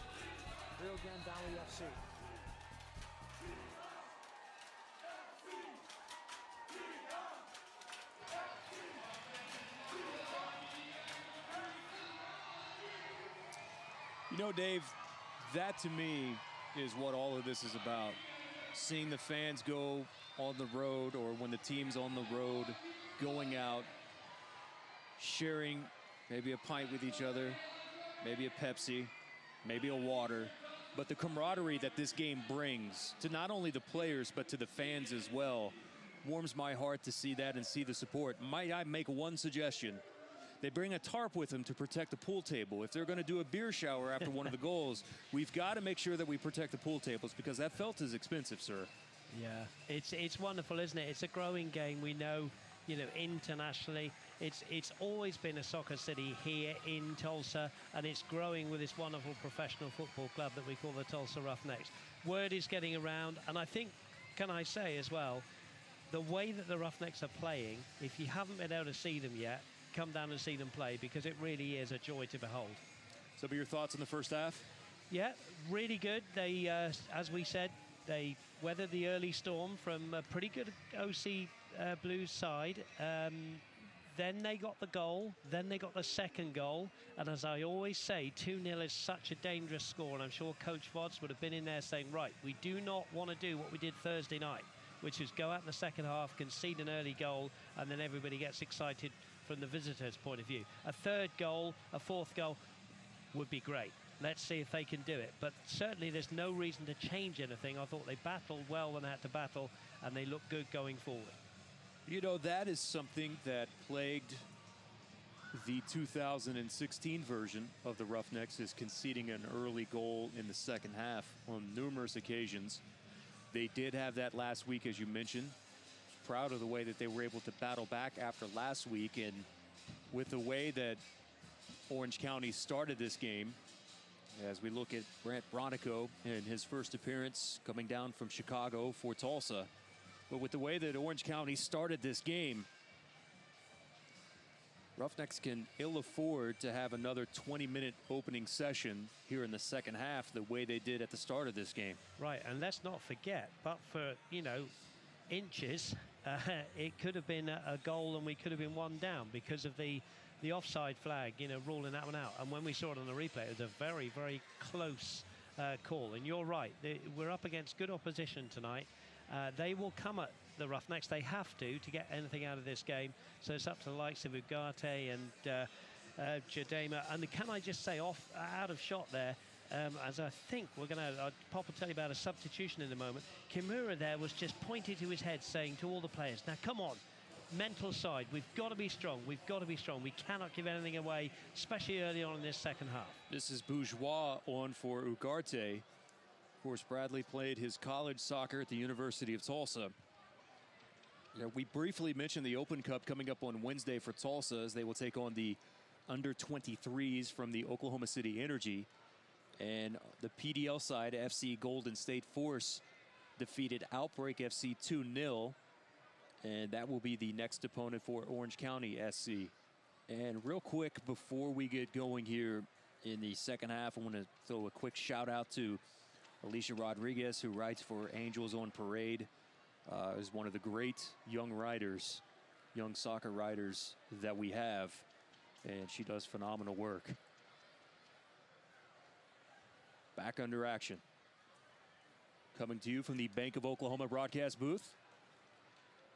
Rio Grande Valley FC. You know, Dave, that to me is what all of this is about. Seeing the fans go on the road, or when the team's on the road, going out, sharing maybe a pint with each other, maybe a Pepsi, maybe a water, but the camaraderie that this game brings to not only the players but to the fans as well warms my heart to see that and see the support. Might I make one suggestion? They bring a tarp with them to protect the pool table. If they're going to do a beer shower after one of the goals, we've got to make sure that we protect the pool tables, because that felt is expensive, sir. Yeah, it's wonderful, isn't it? It's a growing game. We know, you know, internationally, it's always been a soccer city here in Tulsa, and it's growing with this wonderful professional football club that we call the Tulsa Roughnecks. Word is getting around, and I think, can I say as well, the way that the Roughnecks are playing, if you haven't been able to see them yet, come down and see them play, because it really is a joy to behold. Some of your thoughts on the first half? Yeah, really good. They, as we said, they weathered the early storm from a pretty good OC Blues side. Then they got the goal. Then they got the second goal. And as I always say, 2-0 is such a dangerous score. And I'm sure Coach Vodds would have been in there saying, right, we do not want to do what we did Thursday night, which is go out in the second half, concede an early goal, and then everybody gets excited from the visitors' point of view. A third goal, a fourth goal would be great. Let's see if they can do it. But certainly there's no reason to change anything. I thought they battled well when they had to battle, and they look good going forward. You know, that is something that plagued the 2016 version of the Roughnecks, is conceding an early goal in the second half on numerous occasions. They did have that last week, as you mentioned. Proud of the way that they were able to battle back after last week, and with the way that Orange County started this game, as we look at Brant Bronico in his first appearance coming down from Chicago for Tulsa. But with the way that Orange County started this game, Roughnecks can ill afford to have another 20-minute opening session here in the second half the way they did at the start of this game. Right, and let's not forget, but for, you know, inches, it could have been a goal and we could have been one down because of the offside flag, you know, ruling that one out. And when we saw it on the replay, it was a very, very close call. And you're right, we're up against good opposition tonight. They will come at the Roughnecks. They have to get anything out of this game. So it's up to the likes of Ugarte and Jadema. And can I just say, out of shot there, as I think we're going to, Pop will tell you about a substitution in a moment. Kimura there was just pointing to his head, saying to all the players, now come on, mental side, we've got to be strong, we've got to be strong. We cannot give anything away, especially early on in this second half. This is Bourgeois on for Ugarte. Of course, Bradley played his college soccer at the University of Tulsa. We briefly mentioned the Open Cup coming up on Wednesday for Tulsa, as they will take on the under-23s from the Oklahoma City Energy. And the PDL side, FC Golden State Force, defeated Outbreak FC 2-0. And that will be the next opponent for Orange County SC. And real quick, before we get going here in the second half, I want to throw a quick shout out to Alicia Rodriguez, who writes for Angels on Parade. Is one of the great young writers, young soccer writers that we have. And she does phenomenal work. Back under action. Coming to you from the Bank of Oklahoma broadcast booth.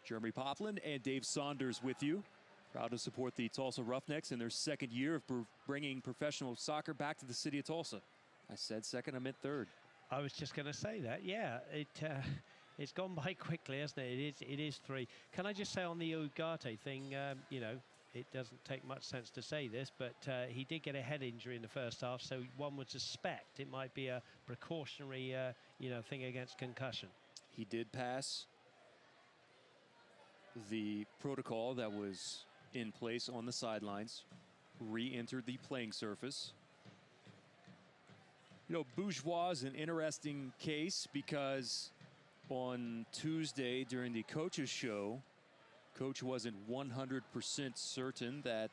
Jeremy Poplin and Dave Saunders with you. Proud to support the Tulsa Roughnecks in their second year of bringing professional soccer back to the city of Tulsa. I said second, I meant third. I was just going to say that. Yeah, it's gone by quickly, hasn't it? It is three. Can I just say on the Ugarte thing, you know, it doesn't take much sense to say this, but he did get a head injury in the first half, so one would suspect it might be a precautionary, thing against concussion. He did pass the protocol that was in place on the sidelines, re-entered the playing surface. You know, Bourgeois is an interesting case because on Tuesday during the coach's show, Coach wasn't 100% certain that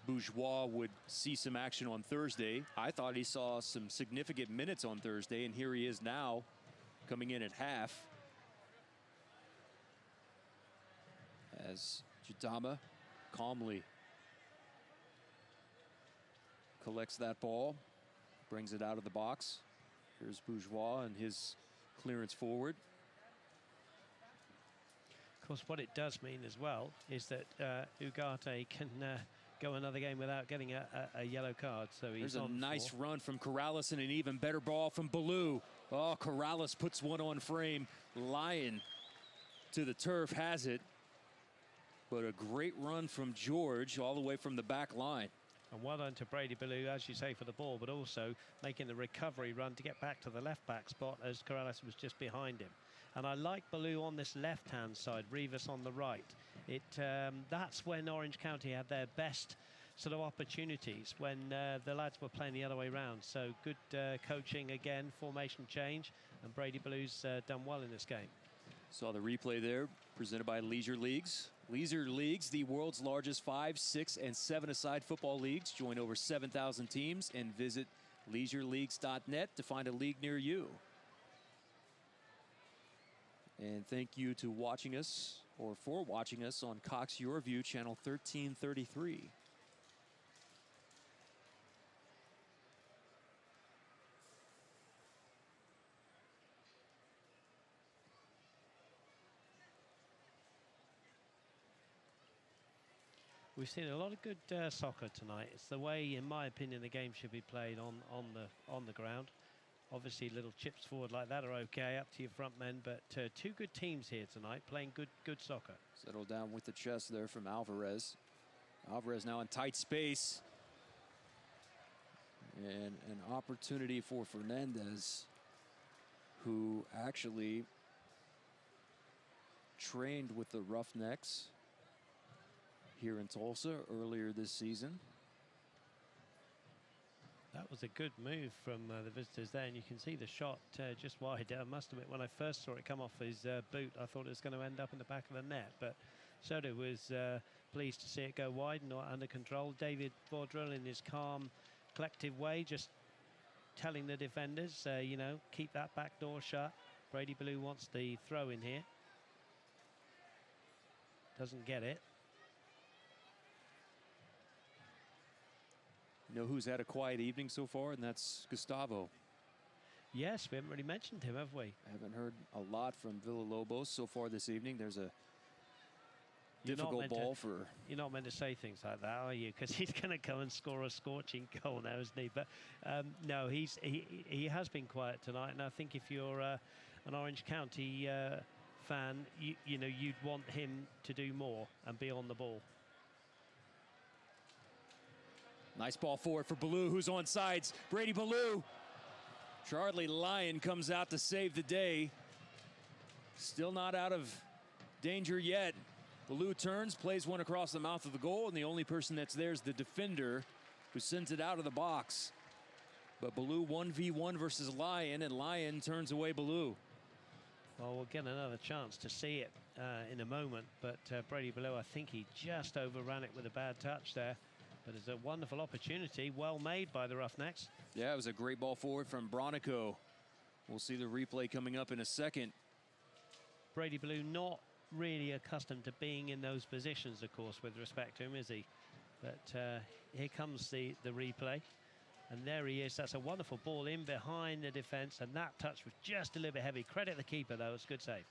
Bourgeois would see some action on Thursday. I thought he saw some significant minutes on Thursday, and here he is now coming in at half. As Jadama calmly collects that ball, brings it out of the box. Here's Bourgeois and his clearance forward. Of course, what it does mean as well is that Ugarte can go another game without getting a yellow card. So he's There's a nice run from Corrales and an even better ball from Ballou. Oh, Corrales puts one on frame. Lyon to the turf has it. But a great run from George all the way from the back line. And well done to Brady Ballou, as you say, for the ball, but also making the recovery run to get back to the left-back spot as Corrales was just behind him. And I like Ballou on this left-hand side, Rivas on the right. That's when Orange County had their best sort of opportunities, when the lads were playing the other way around. So good coaching again, formation change, and Brady Ballou's done well in this game. Saw the replay there, presented by Leisure Leagues. Leisure Leagues, the world's largest 5, 6, and 7-a-side football leagues. Join over 7,000 teams and visit leisureleagues.net to find a league near you. And thank you to watching us, or for watching us on Cox Your View, channel 1333. We've seen a lot of good soccer tonight. It's the way, in my opinion, the game should be played on the ground. Obviously, little chips forward like that are okay, up to your front men, but two good teams here tonight playing good soccer. Settled down with the chest there from Alvarez. Alvarez now in tight space. And an opportunity for Fernandez, who actually trained with the Roughnecks here in Tulsa earlier this season. That was a good move from the visitors there, and you can see the shot just wide. I must admit, when I first saw it come off his boot, I thought it was going to end up in the back of the net, but Soto was pleased to see it go wide and not under control. David Vaudreuil, in his calm, collective way, just telling the defenders, keep that back door shut. Brady Ballou wants the throw in here. Doesn't get it. You know who's had a quiet evening so far, and that's Gustavo. Yes, we haven't really mentioned him, have we? I haven't heard a lot from Villalobos so far this evening. There's a You're not difficult meant ball to- for... You're not meant to say things like that, are you? Because he's going to come and score a scorching goal now, isn't he? But no, he has been quiet tonight, and I think if you're an Orange County fan, you know, you'd want him to do more and be on the ball. Nice ball forward for Ballou, who's on sides. Brady Ballou. Charlie Lyon comes out to save the day. Still not out of danger yet. Ballou turns, plays one across the mouth of the goal, and the only person that's there is the defender who sends it out of the box. But Ballou 1v1 versus Lyon, and Lyon turns away Ballou. Well, we'll get another chance to see it in a moment, but Brady Ballou, I think he just overran it with a bad touch there. But it's a wonderful opportunity, well made by the Roughnecks. Yeah, it was a great ball forward from Bronico. We'll see the replay coming up in a second. Brady Ballou not really accustomed to being in those positions, of course, with respect to him, is he? But here comes the replay. And there he is. That's a wonderful ball in behind the defence, and that touch was just a little bit heavy. Credit the keeper, though. It's a good save.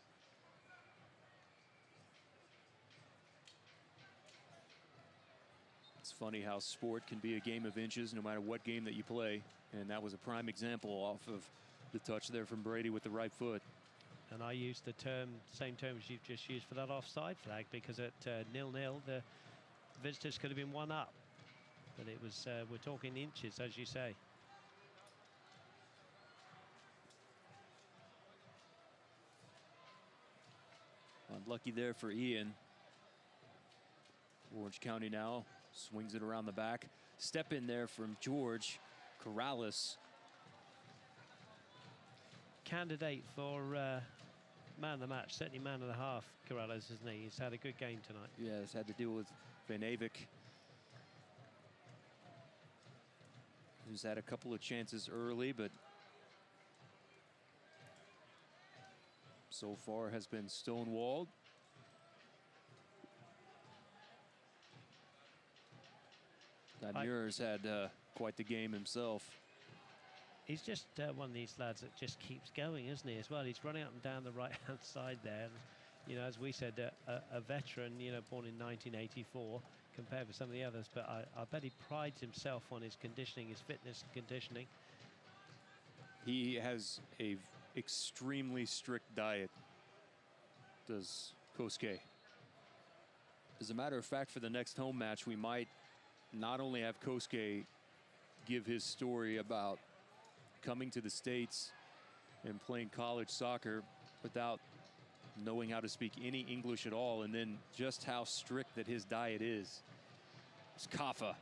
It's funny how sport can be a game of inches no matter what game that you play. And that was a prime example off of the touch there from Brady with the right foot. And I used the same term as you've just used for that offside flag, because at 0-0, the visitors could have been one up. But it was, we're talking inches, as you say. Unlucky there for Ian. Orange County now swings it around the back. Step in there from George Corrales. Candidate for man of the match, certainly man of the half, Corrales, isn't he? He's had a good game tonight. Yeah, he's had to deal with Van Avik, who's had a couple of chances early, but so far has been stonewalled. Muir's had quite the game himself. He's just one of these lads that just keeps going, isn't he, as well? He's running up and down the right-hand side there. And, you know, as we said, a veteran, you know, born in 1984, compared with some of the others. But I bet he prides himself on his conditioning, his fitness and conditioning. He has a extremely strict diet, does Kosuke. As a matter of fact, for the next home match, we might not only have Kosuke give his story about coming to the States and playing college soccer without knowing how to speak any English at all, and then just how strict that his diet is. It's Kaffa.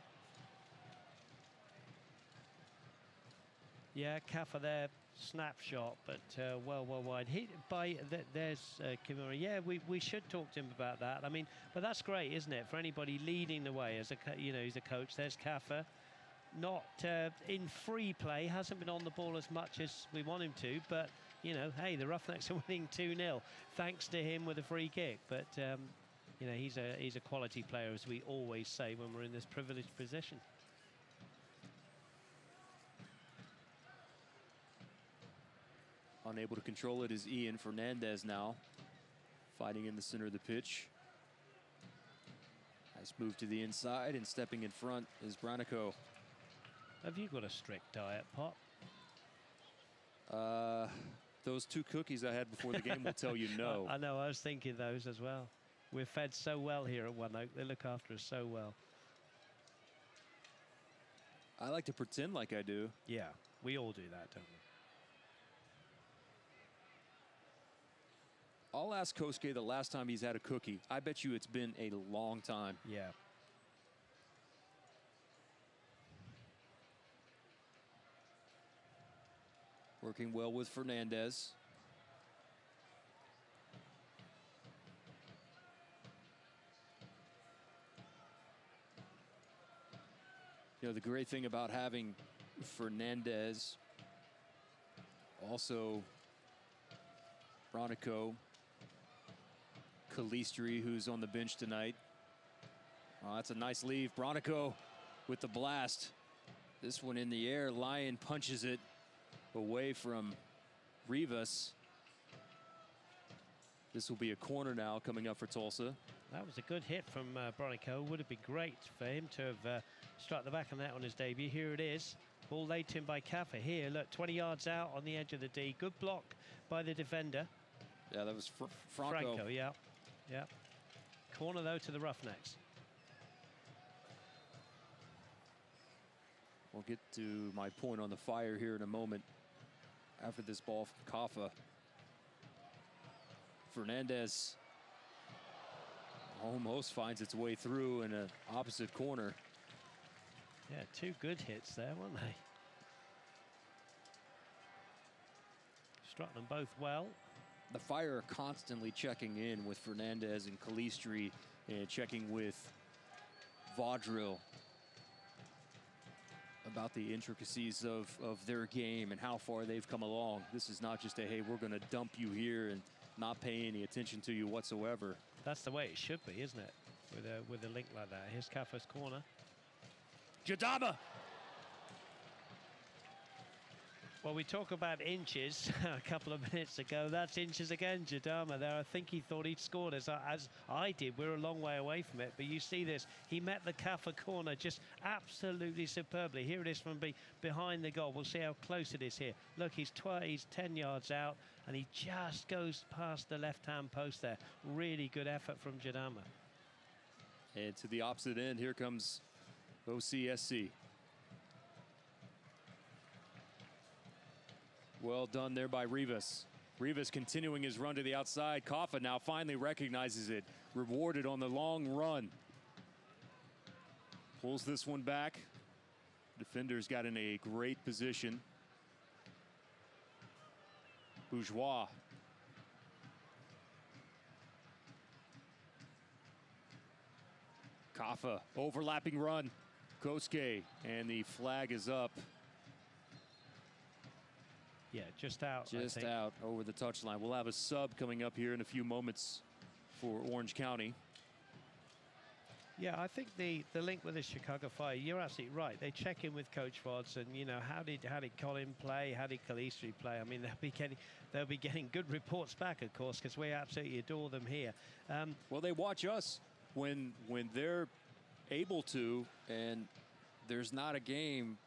Yeah, Kaffa there, snapshot, but well wide. There's Kimura. Yeah, we should talk to him about that. I mean, but that's great, isn't it? For anybody leading the way as he's a coach. There's Kaffa, not in free play, hasn't been on the ball as much as we want him to, but you know, hey, the Roughnecks are winning 2-0 thanks to him with a free kick. But you know, he's a quality player, as we always say when we're in this privileged position. Unable to control it is Ian Fernandez now, fighting in the center of the pitch. Nice move to the inside, and stepping in front is Bronico. Have you got a strict diet, Pop? Those 2 cookies I had before the game will tell you no. I know, I was thinking those as well. We're fed so well here at One Oak. They look after us so well. I like to pretend like I do. Yeah, we all do that, don't we? I'll ask Kosuke the last time he's had a cookie. I bet you it's been a long time. Yeah. Working well with Fernandez. You know, the great thing about having Fernandez, also Bronico, Calistri, who's on the bench tonight. Oh, that's a nice leave. Bronico with the blast. This one in the air. Lyon punches it. away from Rivas. This will be a corner now coming up for Tulsa. That was a good hit from Bronico. Would have been great for him to have struck the back of that on his debut. Here it is. Ball laid to him by Kaffa. Here, look, 20 yards out on the edge of the D. Good block by the defender. Yeah, that was Franco. Franco, yeah. Yeah. Corner, though, to the Roughnecks. We'll get to my point on the fire here in a moment after this ball from Kaffa. Fernandez almost finds its way through in an opposite corner. Yeah, two good hits there, weren't they? Struck them both well. The Fire are constantly checking in with Fernandez and Calistri and checking with Vaudril about the intricacies of their game and how far they've come along. This is not just a, hey, we're going to dump you here and not pay any attention to you whatsoever. That's the way it should be, isn't it? With a link like that. Here's Kaffa's corner. Jadama! Well, we talk about inches a couple of minutes ago. That's inches again, Jadama there. I think he thought he'd scored as I did. We're a long way away from it. But you see this. He met the Kaffa corner just absolutely superbly. Here it is from behind the goal. We'll see how close it is here. Look, he's 10 yards out, and he just goes past the left-hand post there. Really good effort from Jadama. And to the opposite end, here comes OCSC. Well done there by Rivas. Rivas continuing his run to the outside. Kaffa now finally recognizes it. Rewarded on the long run. Pulls this one back. Defender's got in a great position. Bourgeois. Kaffa, overlapping run. Kosuke, and the flag is up. Yeah, just out. Just out over the touchline. We'll have a sub coming up here in a few moments for Orange County. Yeah, I think the link with the Chicago Fire, you're absolutely right. They check in with Coach Vods, and you know how did Colin play? How did Calistri play? I mean, they'll be getting good reports back, of course, because we absolutely adore them here. Well, they watch us when they're able to, and there's not a game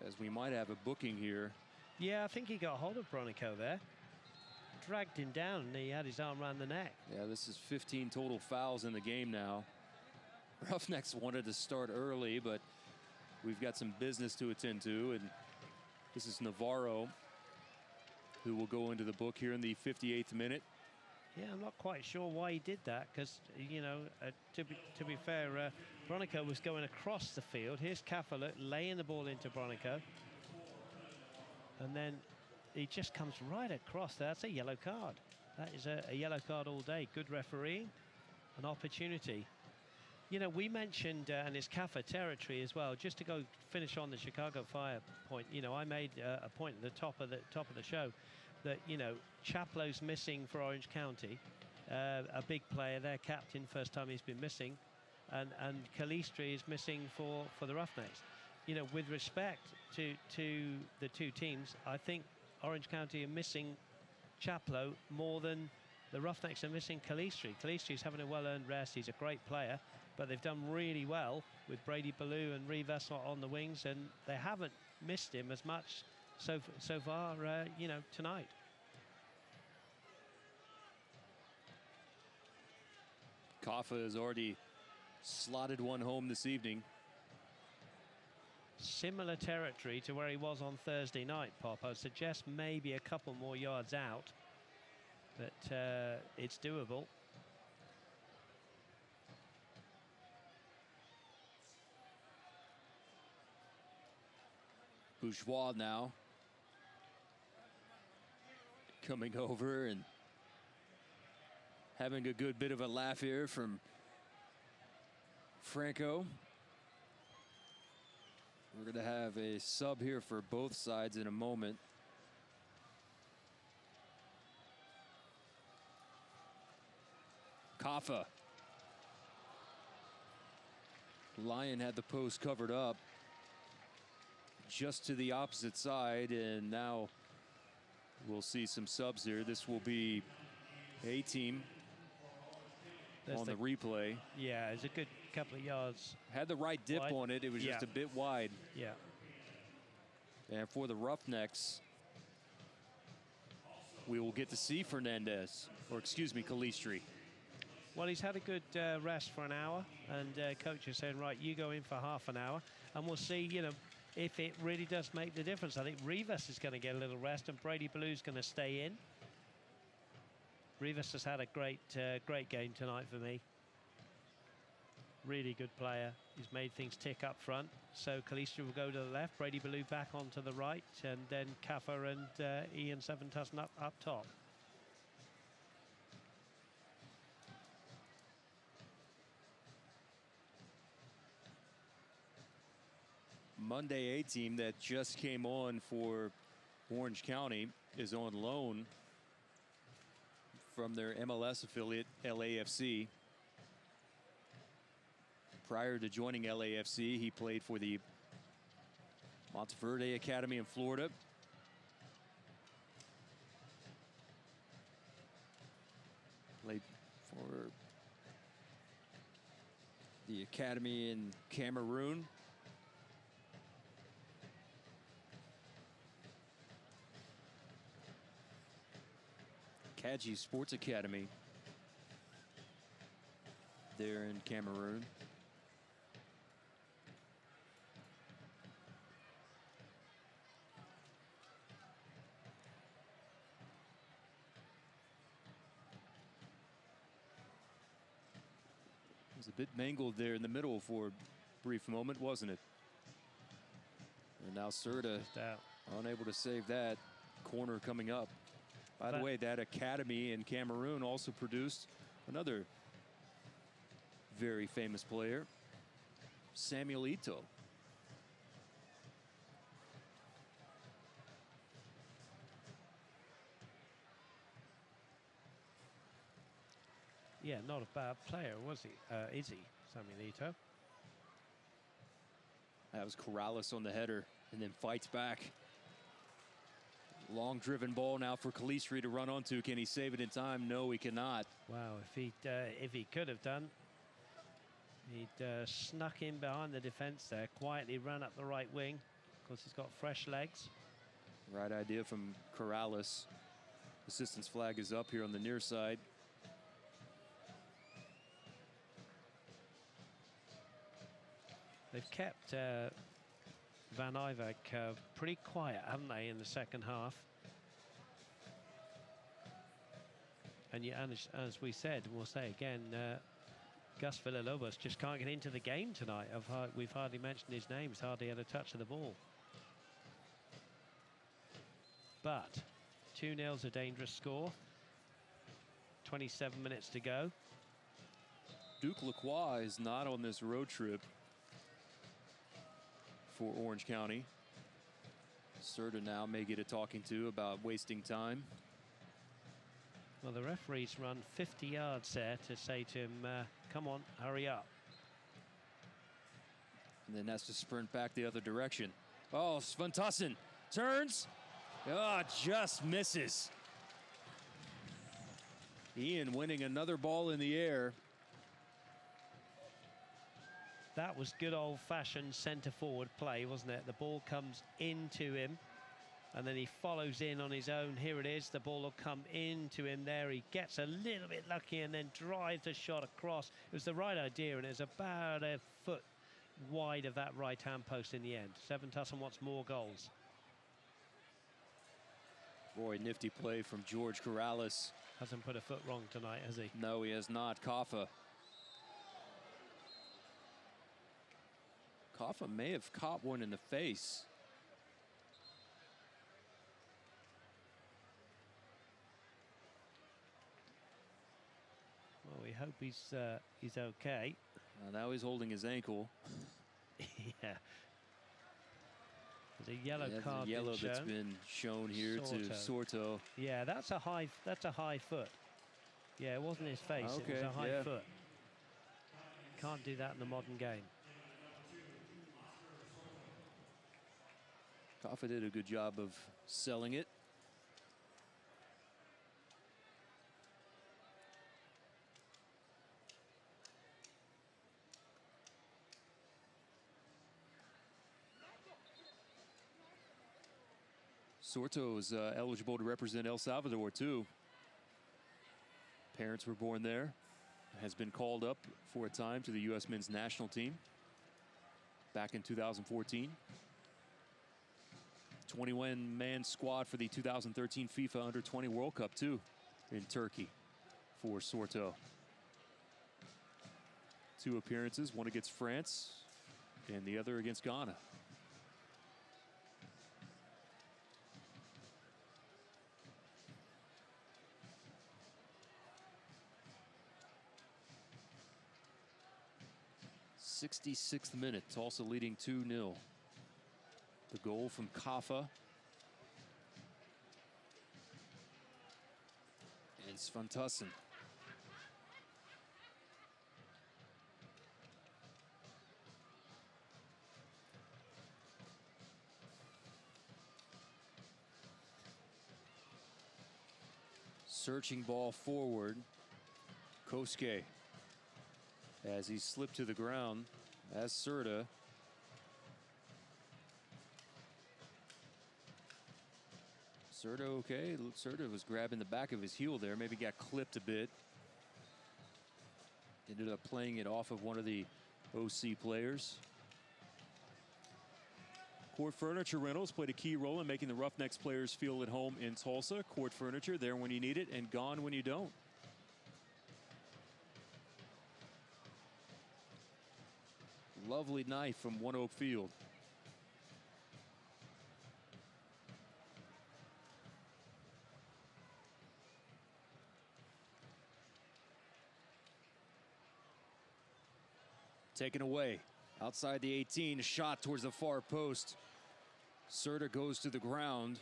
as we might have a booking here. Yeah, I think he got hold of Bronico there. Dragged him down, and he had his arm around the neck. Yeah, this is 15 total fouls in the game now. Roughnecks wanted to start early, but we've got some business to attend to, and this is Navarro, who will go into the book here in the 58th minute. Yeah, I'm not quite sure why he did that, because, you know, to be fair, Bronico was going across the field. Here's Kaffa laying the ball into Bronico. And then he just comes right across there. That's a yellow card. That is a yellow card all day. Good refereeing, an opportunity. You know, we mentioned, and it's Kaffa territory as well, just to go finish on the Chicago Fire point. You know, I made a point at the top of the show that, you know, Chaplow's missing for Orange County, a big player, their captain, first time he's been missing, and Calistri is missing for the Roughnecks. You know, with respect to the two teams, I think Orange County are missing Chaplow more than the Roughnecks are missing Calistri. Calistri's having a well-earned rest. He's a great player, but they've done really well with Brady Ballou and Rivas on the wings, and they haven't missed him as much so far, you know, tonight. Kaffa has already slotted one home this evening. Similar territory to where he was on Thursday night, Pop. I would suggest maybe a couple more yards out, but it's doable. Bourgeois now coming over and having a good bit of a laugh here from Franco. We're going to have a sub here for both sides in a moment. Kaffa. Lyon had the post covered up. just to the opposite side, and now we'll see some subs here. This will be A-team on the replay. Yeah, it's a good couple of yards. Had the right dip wide. on it. It was just a bit wide. Yeah. And for the Roughnecks, we will get to see Fernandez, or excuse me, Calistri. Well, he's had a good rest for an hour, and coach is saying, right, you go in for half an hour, and we'll see, you know, if it really does make the difference. I think Rivas is going to get a little rest, and Brady Blue's going to stay in. Rivas has had a great game tonight for me. Really good player. He's made things tick up front. So Calistri will go to the left, Brady Blue back onto the right, and then Kaffa and Ian Seventussin up top. Monday A-team that just came on for Orange County is on loan from their MLS affiliate, LAFC. Prior to joining LAFC, he played for the Monteverde Academy in Florida. Played for the academy in Cameroon. Kaji Sports Academy there in Cameroon. It was a bit mangled there in the middle for a brief moment, wasn't it? And now Serta unable to save that. Corner coming up. By the way, that academy in Cameroon also produced another very famous player, Samuel Eto'o. Yeah, not a bad player, was he? Is he, Samuel Eto'o? That was Corrales on the header and then fights back. Long driven ball now for Calistri to run onto. Can he save it in time? No, he cannot. Wow, if he could have done, he'd snuck in behind the defense there, quietly run up the right wing. Of course, he's got fresh legs. Right idea from Corrales. Assistance flag is up here on the near side. They've kept Van Ivek pretty quiet, haven't they, in the second half? And as we said, we'll say again, Gus Villalobos just can't get into the game tonight. We've hardly mentioned his name. He's hardly had a touch of the ball. But 2-0 is a dangerous score. 27 minutes to go. Duke Lacroix is not on this road trip for Orange County. Serta now may get a talking to about wasting time. Well, the referee's run 50 yards there to say to him, come on, hurry up. And then has to sprint back the other direction. Oh, Seventussin turns. Oh, just misses. Ian winning another ball in the air. That was good old-fashioned centre-forward play, wasn't it? The ball comes into him, and then he follows in on his own. Here it is. The ball will come into him there. He gets a little bit lucky and then drives the shot across. It was the right idea, and it was about a foot wide of that right-hand post in the end. Seventussin wants more goals. Boy, nifty play from George Corrales. Hasn't put a foot wrong tonight, has he? No, he has not. Kaffa. Kaffa may have caught one in the face. Well, we hope he's okay. Now he's holding his ankle. Yeah. There's a yellow card. A yellow that's been shown here to Sorto. Yeah, that's a high foot. Yeah, it wasn't his face. Okay, it was a high foot. Can't do that in the modern game. Kaffa did a good job of selling it. Sorto is eligible to represent El Salvador, too. Parents were born there. Has been called up for a time to the U.S. men's national team back in 2014. 21-man squad for the 2013 FIFA Under-20 World Cup, too, in Turkey for Sorto. 2 appearances, one against France and the other against Ghana. '66th minute, Tulsa leading 2-0. The goal from Kaffa. And Svantussen. Searching ball forward. Kosuke, as he slipped to the ground, as Serta. Serta okay. Serta was grabbing the back of his heel there. Maybe got clipped a bit. Ended up playing it off of one of the OC players. Court Furniture Rentals played a key role in making the Roughnecks players feel at home in Tulsa. Court Furniture, there when you need it and gone when you don't. Lovely knife from One Oak Field. Taken away. Outside the 18, a shot towards the far post. Serta goes to the ground.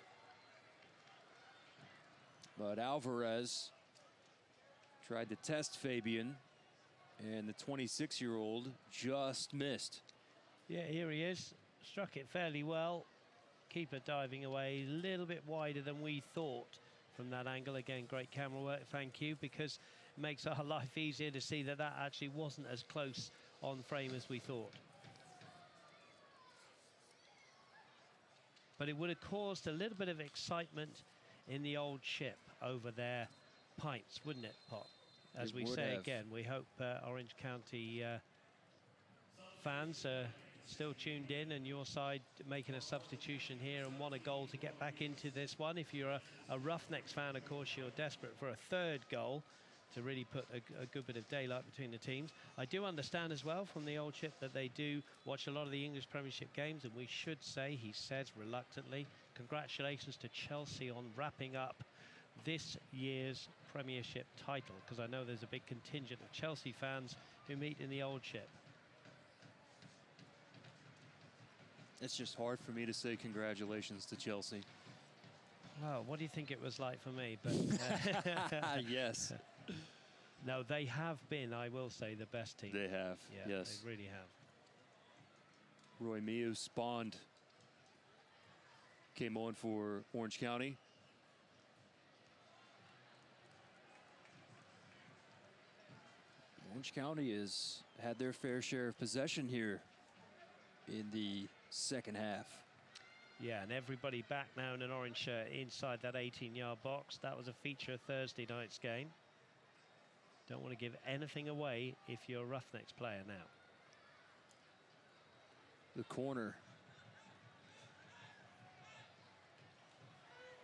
But Alvarez tried to test Fabian. And the 26-year-old just missed. Yeah, here he is. Struck it fairly well. Keeper diving away a little bit wider than we thought from that angle. Again, great camera work, thank you, because it makes our life easier to see that that actually wasn't as close on frame as we thought. But it would have caused a little bit of excitement in the old ship over their pints, wouldn't it, Pop? As we say again, we hope Orange County fans are still tuned in, and your side making a substitution here and want a goal to get back into this one. If you're a Roughnecks fan, of course, you're desperate for a third goal to really put a good bit of daylight between the teams. I do understand as well from the old ship that they do watch a lot of the English Premiership games, and we should say, he says reluctantly, congratulations to Chelsea on wrapping up this year's Premiership title, because I know there's a big contingent of Chelsea fans who meet in the old ship. It's just hard for me to say congratulations to Chelsea. Well, what do you think it was like for me? But yes. No, they have been, I will say, the best team. They have, yeah, yes. They really have. Roy Miu spawned. Came on for Orange County. Orange County has had their fair share of possession here in the second half. Yeah, and everybody back now in an orange shirt inside that 18-yard box. That was a feature of Thursday night's game. Don't want to give anything away if you're a Roughnecks player now. The corner.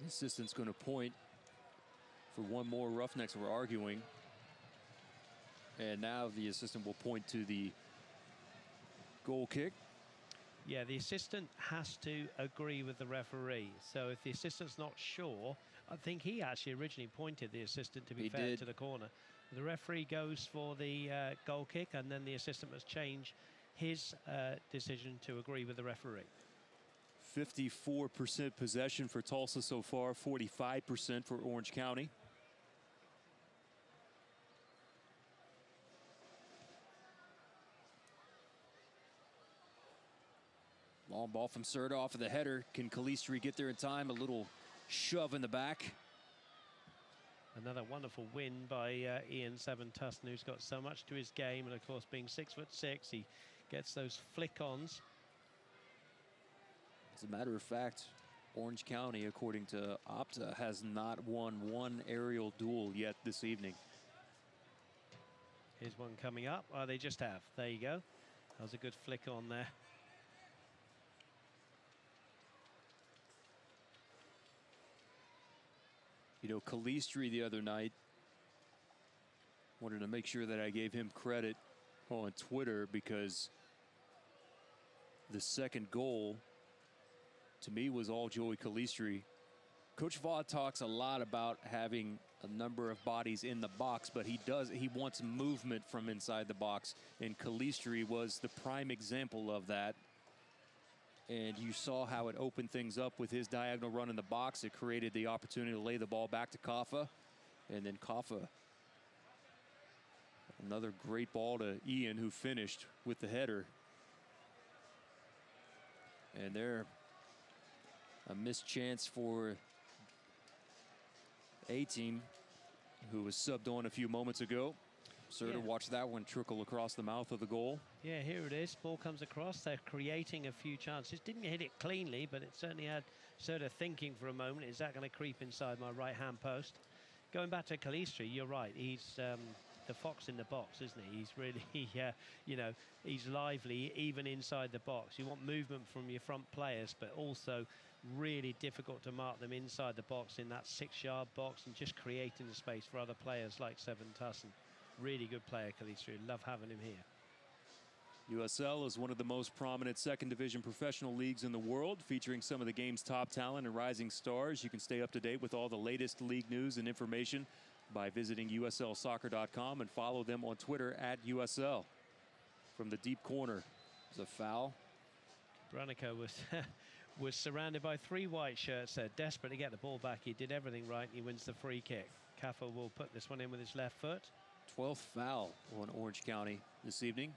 The assistant's going to point for one more. Roughnecks were arguing. And now the assistant will point to the goal kick. Yeah, the assistant has to agree with the referee. So if the assistant's not sure, I think he actually originally pointed the assistant, to be fair, to the corner. The referee goes for the goal kick, and then the assistant must change his decision to agree with the referee. 54% possession for Tulsa so far, 45% for Orange County. Long ball from Serta off of the header. Can Calistri get there in time? A little shove in the back. Another wonderful win by Ian Seven Tustin, who's got so much to his game, and of course, being 6'6", he gets those flick-ons. As a matter of fact, Orange County, according to Opta, has not won one aerial duel yet this evening. Here's one coming up. Oh, they just have. There you go. That was a good flick on there. You know, Calistri the other night, wanted to make sure that I gave him credit on Twitter, because the second goal, to me, was all Joey Calistri. Coach Vaught talks a lot about having a number of bodies in the box, but he wants movement from inside the box, and Calistri was the prime example of that. And you saw how it opened things up with his diagonal run in the box. It created the opportunity to lay the ball back to Kaffa, and then Kaffa, another great ball to Ian, who finished with the header. And there, a missed chance for A-team, who was subbed on a few moments ago. Serta watched that one trickle across the mouth of the goal. Yeah, here it is. Ball comes across. They're creating a few chances. Didn't hit it cleanly, but it certainly had Serta thinking for a moment, is that going to creep inside my right-hand post? Going back to Calistri, you're right. He's the fox in the box, isn't he? He's really, you know, he's lively even inside the box. You want movement from your front players, but also really difficult to mark them inside the box in that 6-yard box, and just creating the space for other players like Seven Tussin. Really good player, Calistri. Love having him here. USL is one of the most prominent second division professional leagues in the world, featuring some of the game's top talent and rising stars. You can stay up to date with all the latest league news and information by visiting uslsoccer.com and follow them on Twitter at USL. From the deep corner, there's a foul. Branico was surrounded by 3 white shirts there, desperate to get the ball back. He did everything right, and he wins the free kick. Kaffa will put this one in with his left foot. 12th foul on Orange County this evening.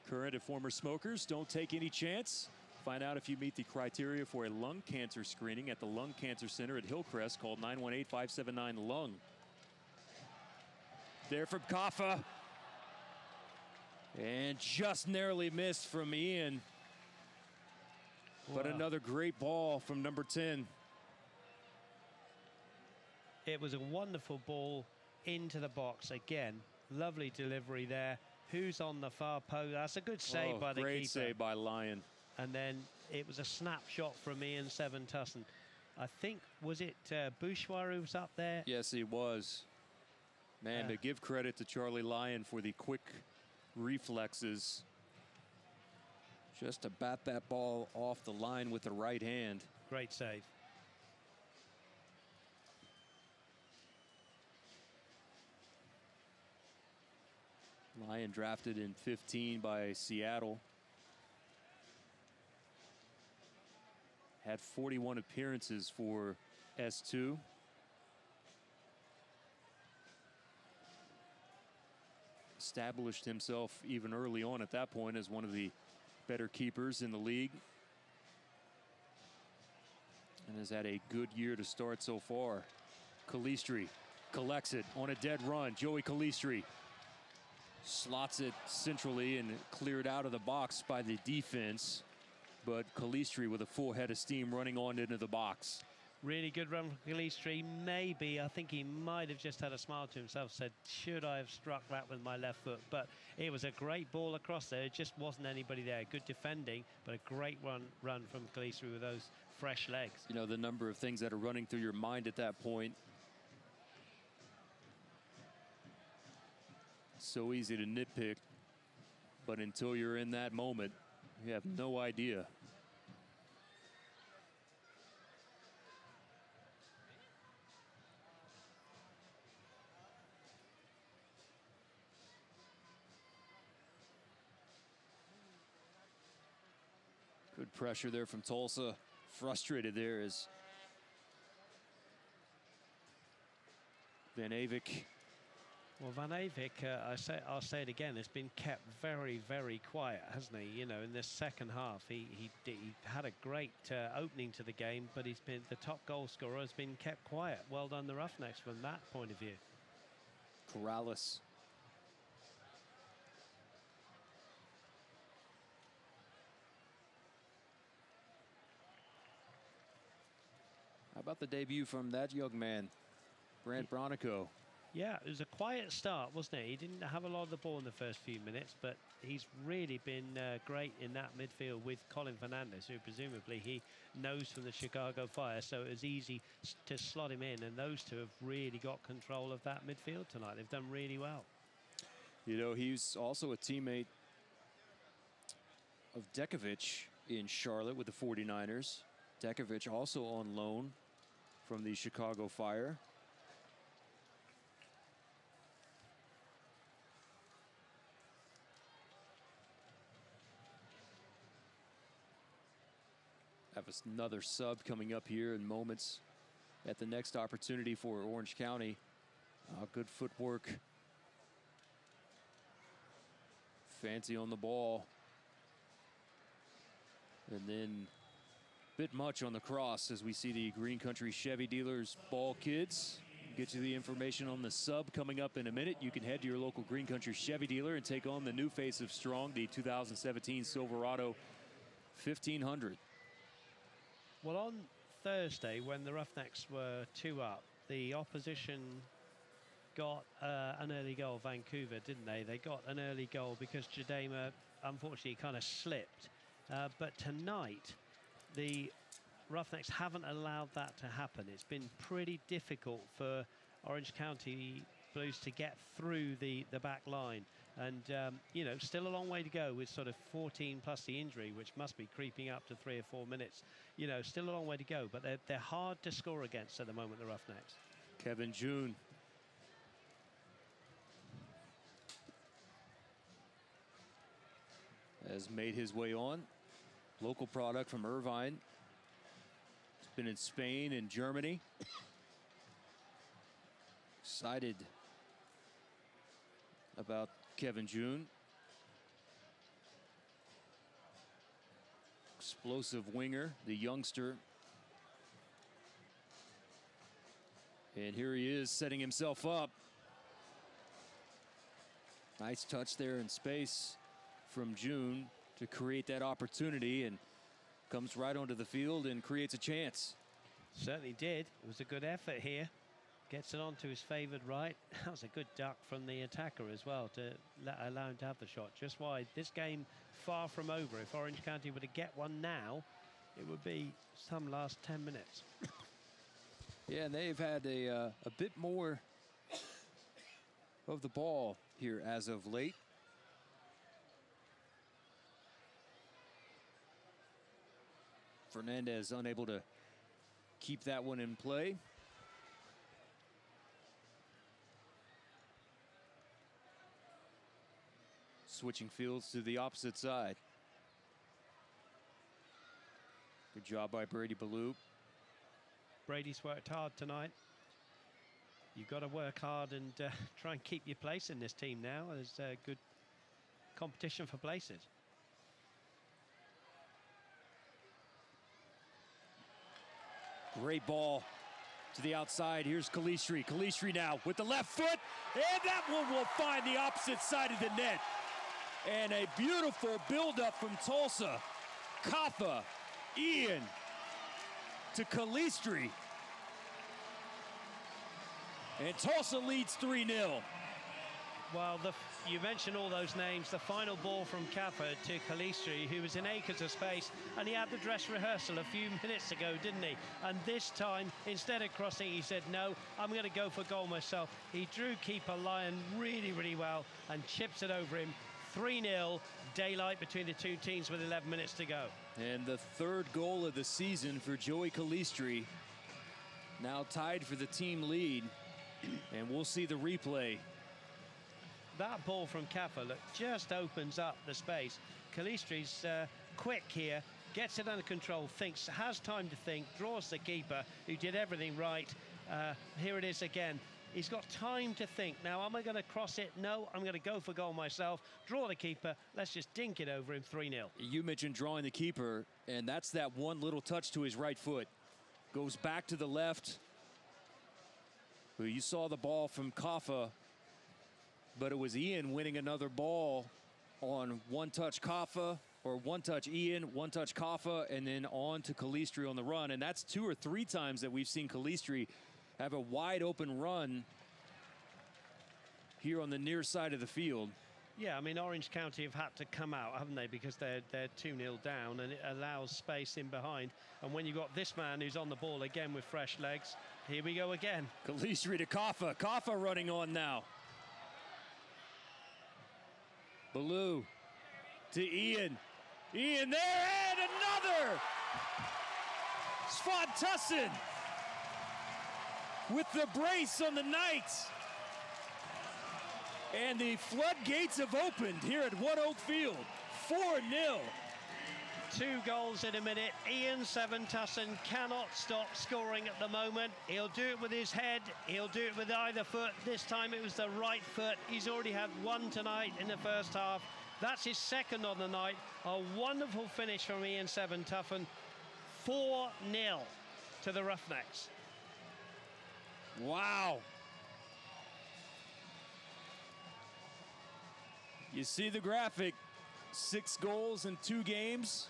Current and former smokers, don't take any chance. Find out if you meet the criteria for a lung cancer screening at the Lung Cancer Center at Hillcrest. Call 918-579-LUNG. There from Kaffa. And just narrowly missed from Ian. But another great ball from number 10. It was a wonderful ball into the box again. Lovely delivery there. Who's on the far post? That's a good save by the keeper. Great save by Lyon. And then it was a snapshot from Ian Seven Tussin. I think, was it Bouchoir who was up there? Yes, he was. Man, to give credit to Charlie Lyon for the quick reflexes, just to bat that ball off the line with the right hand. Great save. Lyon drafted in 15 by Seattle. Had 41 appearances for S2. Established himself even early on at that point as one of the better keepers in the league, and has had a good year to start so far. Calistri collects it on a dead run. Joey Calistri slots it centrally and cleared out of the box by the defense, but Calistri with a full head of steam running on into the box. Really good run from Calistri. Maybe, I think he might have just had a smile to himself, said, should I have struck that with my left foot? But it was a great ball across there. It just wasn't anybody there. Good defending, but a great run from Calistri with those fresh legs. You know, the number of things that are running through your mind at that point. So easy to nitpick, but until you're in that moment, you have no idea. Good pressure there from Tulsa. Frustrated there as Van Avik. Well, Van Avik, I'll say it again, has been kept very, very quiet, hasn't he? You know, in this second half, he had a great opening to the game, but he's been the top goal scorer, has been kept quiet. Well done, the Roughnecks, from that point of view. Corrales. How about the debut from that young man, Brant Bronico? Yeah, it was a quiet start, wasn't it? He didn't have a lot of the ball in the first few minutes, but he's really been great in that midfield with Colin Fernandez, who presumably he knows from the Chicago Fire, so it was easy to slot him in, and those two have really got control of that midfield tonight. They've done really well. You know, he's also a teammate of Dekovic in Charlotte with the 49ers. Dekovic also on loan from the Chicago Fire. Have another sub coming up here in moments at the next opportunity for Orange County. Good footwork. Fancy on the ball. And then a bit much on the cross as we see the Green Country Chevy Dealers ball kids. Get you the information on the sub coming up in a minute. You can head to your local Green Country Chevy dealer and take on the new face of Strong, the 2017 Silverado 1500. Well, on Thursday, when the Roughnecks were 2 up, the opposition got an early goal, Vancouver, didn't they? They got an early goal because Jadema, unfortunately, kind of slipped. But tonight, the Roughnecks haven't allowed that to happen. It's been pretty difficult for Orange County Blues to get through the back line. And, you know, still a long way to go with sort of 14 plus the injury, which must be creeping up to 3 or 4 minutes. You know, still a long way to go, but they're hard to score against at the moment, the Roughnecks. Kevin June. Has made his way on. Local product from Irvine. He's been in Spain and Germany. Excited about Kevin June. Explosive winger, the youngster. And here he is setting himself up. Nice touch there in space from June to create that opportunity, and comes right onto the field and creates a chance. Certainly did. It was a good effort here. Gets it onto his favoured right. That was a good duck from the attacker as well to allow him to have the shot just wide. This game far from over. If Orange County were to get one now, it would be some last 10 minutes. Yeah, and they've had a bit more of the ball here as of late. Fernandez unable to keep that one in play. Switching fields to the opposite side. Good job by Brady Ballou. Brady's worked hard tonight. You've got to work hard and try and keep your place in this team now. There's good competition for places. Great ball to the outside. Here's Calistri. Calistri now with the left foot, and that one will find the opposite side of the net. And a beautiful buildup from Tulsa. Kappa, Ian to Calistri. And Tulsa leads 3-0. Well, you mentioned all those names. The final ball from Kappa to Calistri, who was in acres of space, and he had the dress rehearsal a few minutes ago, didn't he? And this time, instead of crossing, he said, no, I'm going to go for goal myself. He drew keeper Lyon really, really well and chips it over him. 3-0, daylight between the two teams with 11 minutes to go. And the third goal of the season for Joey Calistri. Now tied for the team lead, and we'll see the replay. That ball from Kappa, look, just opens up the space. Calistri's quick here, gets it under control, thinks, has time to think, draws the keeper, who did everything right. Here it is again. He's got time to think. Now, am I going to cross it? No, I'm going to go for goal myself. Draw the keeper. Let's just dink it over him, 3-0. You mentioned drawing the keeper, and that's that one little touch to his right foot. Goes back to the left. Well, you saw the ball from Kaffa, but it was Ian winning another ball on one-touch Kaffa, or one-touch Ian, one-touch Kaffa, and then on to Calistri on the run. And that's 2 or 3 times that we've seen Calistri have a wide-open run here on the near side of the field. Yeah, I mean, Orange County have had to come out, haven't they, because they're 2-0 down, and it allows space in behind. And when you've got this man who's on the ball again with fresh legs, here we go again. Calistri to Kaffa. Kaffa running on now. Ballou to Ian. Ian there, and another! Svantusson with the brace on the night. And the floodgates have opened here at One Oak Field. 4-0. 2 goals in a minute. Ian Svantusson cannot stop scoring at the moment. He'll do it with his head. He'll do it with either foot. This time it was the right foot. He's already had 1 tonight in the first half. That's his 2nd on the night. A wonderful finish from Ian Svantusson. 4-0 to the Roughnecks. Wow. You see the graphic. 6 goals in 2 games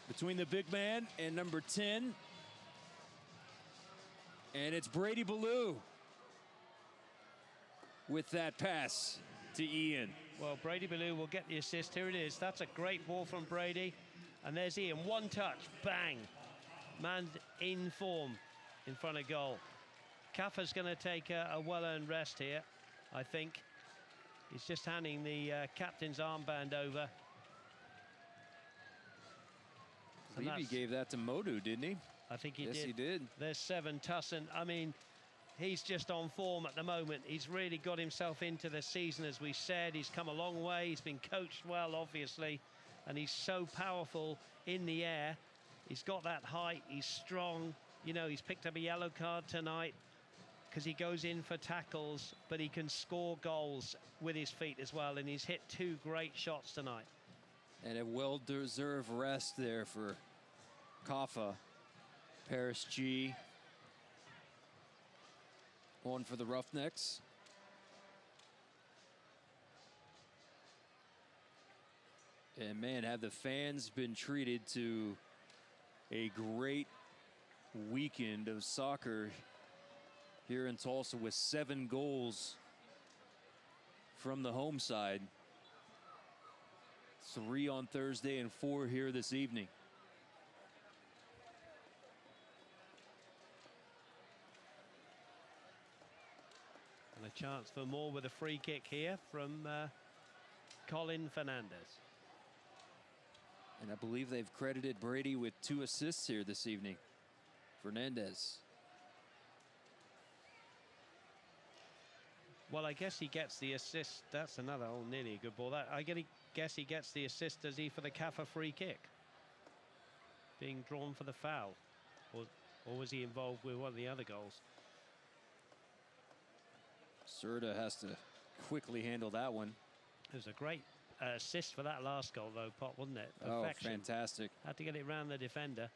between the big man and number 10. And it's Brady Ballou with that pass to Ian. Well, Brady Ballou will get the assist. Here it is. That's a great ball from Brady. And there's Ian. 1 touch. Bang. Man in form in front of goal. Kaffa's going to take a well-earned rest here, I think. He's just handing the captain's armband over. I believe he gave that to Modu, didn't he? I think he did. Yes, he did. There's Svantusson. I mean, he's just on form at the moment. He's really got himself into the season, as we said. He's come a long way. He's been coached well, obviously. And he's so powerful in the air. He's got that height. He's strong. You know, he's picked up a yellow card tonight because he goes in for tackles, but he can score goals with his feet as well. And he's hit 2 great shots tonight. And a well-deserved rest there for Kaffa. Paris G on for the Roughnecks. And man, have the fans been treated to a great weekend of soccer here in Tulsa with 7 goals from the home side. 3 on Thursday and 4 here this evening. And a chance for more with a free kick here from Colin Fernandez. And I believe they've credited Brady with 2 assists here this evening. Fernandez. Well, I guess he gets the assist. That's another nearly a good ball. I guess he gets the assist, does he, for the Kaffa free kick? Being drawn for the foul. Or was he involved with one of the other goals? Serta has to quickly handle that one. It was a great assist for that last goal, though, Pop, wasn't it? Oh, Perfection. fantastic. Had to get it round the defender.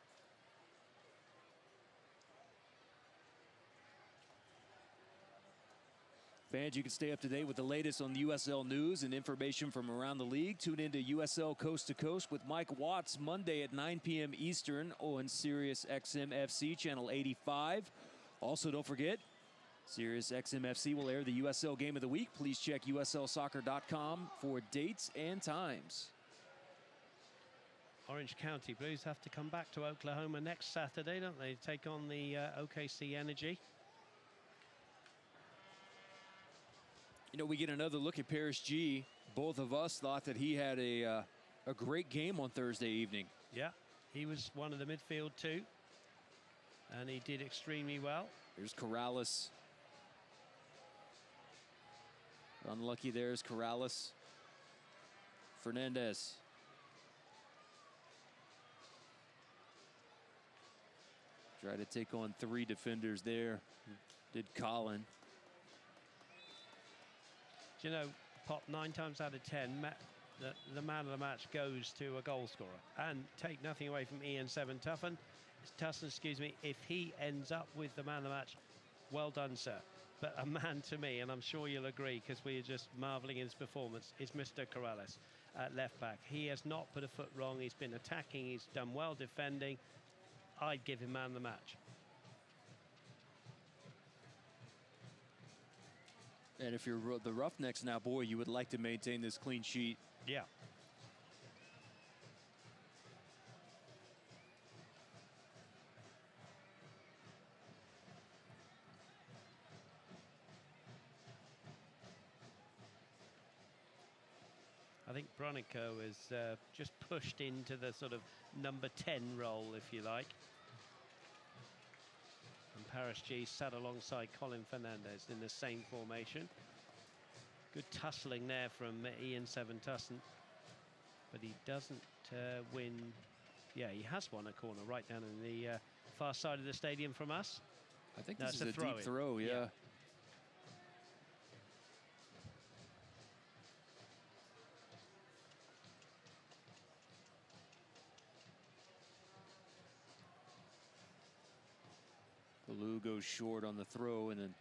Fans, you can stay up to date with the latest on the USL news and information from around the league. Tune into USL Coast to Coast with Mike Watts Monday at 9 p.m. Eastern on Sirius XM FC Channel 85. Also, don't forget, Sirius XM FC will air the USL Game of the Week. Please check USLsoccer.com for dates and times. Orange County Blues have to come back to Oklahoma next Saturday, don't they? Take on the OKC Energy. You know, we get another look at Paris G. Both of us thought that he had a great game on Thursday evening. Yeah, he was one of the midfield too. And he did extremely well. There's Corrales. Unlucky there's Corrales. Fernandez. Try to take on 3 defenders there. Did Colin. Do you know, Pop, 9 times out of 10, the man of the match goes to a goal scorer. And take nothing away from Ian Tussin, excuse me, if he ends up with the man of the match, well done, sir. But a man to me, and I'm sure you'll agree because we are just marvelling in his performance, is Mr. Corrales at left back. He has not put a foot wrong. He's been attacking. He's done well defending. I'd give him man of the match. And if you're the Roughnecks now, boy, you would like to maintain this clean sheet. Yeah. I think Bronico is just pushed into the sort of number 10 role, if you like. And Paris G sat alongside Colin Fernandez in the same formation. Good tussling there from Ian Tussin. But he doesn't win. Yeah, he has won a corner right down in the far side of the stadium from us. I think this is a deep throw, yeah. Lou goes short on the throw and then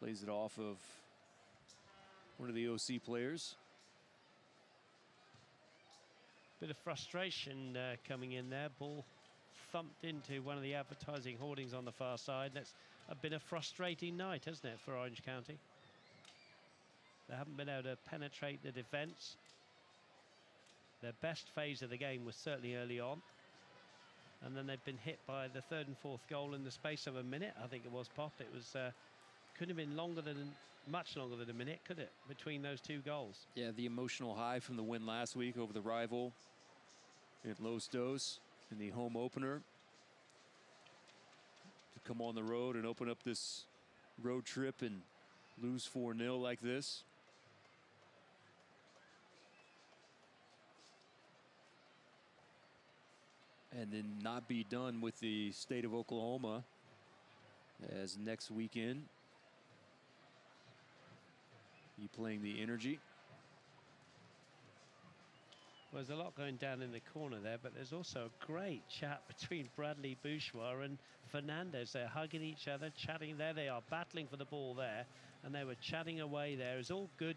plays it off of one of the OC players. Bit of frustration coming in there. Ball thumped into one of the advertising hoardings on the far side. That's been a frustrating night, hasn't it, for Orange County? They haven't been able to penetrate the defence. Their best phase of the game was certainly early on. And then they've been hit by the third and fourth goal in the space of a minute. I think it was, Pop. It was couldn't have been much longer than a minute, could it, between those two goals? Yeah, the emotional high from the win last week over the rival at Los Dos in the home opener. To come on the road and open up this road trip and lose 4-0 like this. And then not be done with the state of Oklahoma, as next weekend be playing the Energy. Well, there's a lot going down in the corner there, but there's also a great chat between Bradley Bourgeois and Fernandez. They're hugging each other, chatting there. They are battling for the ball there, and they were chatting away there. It's all good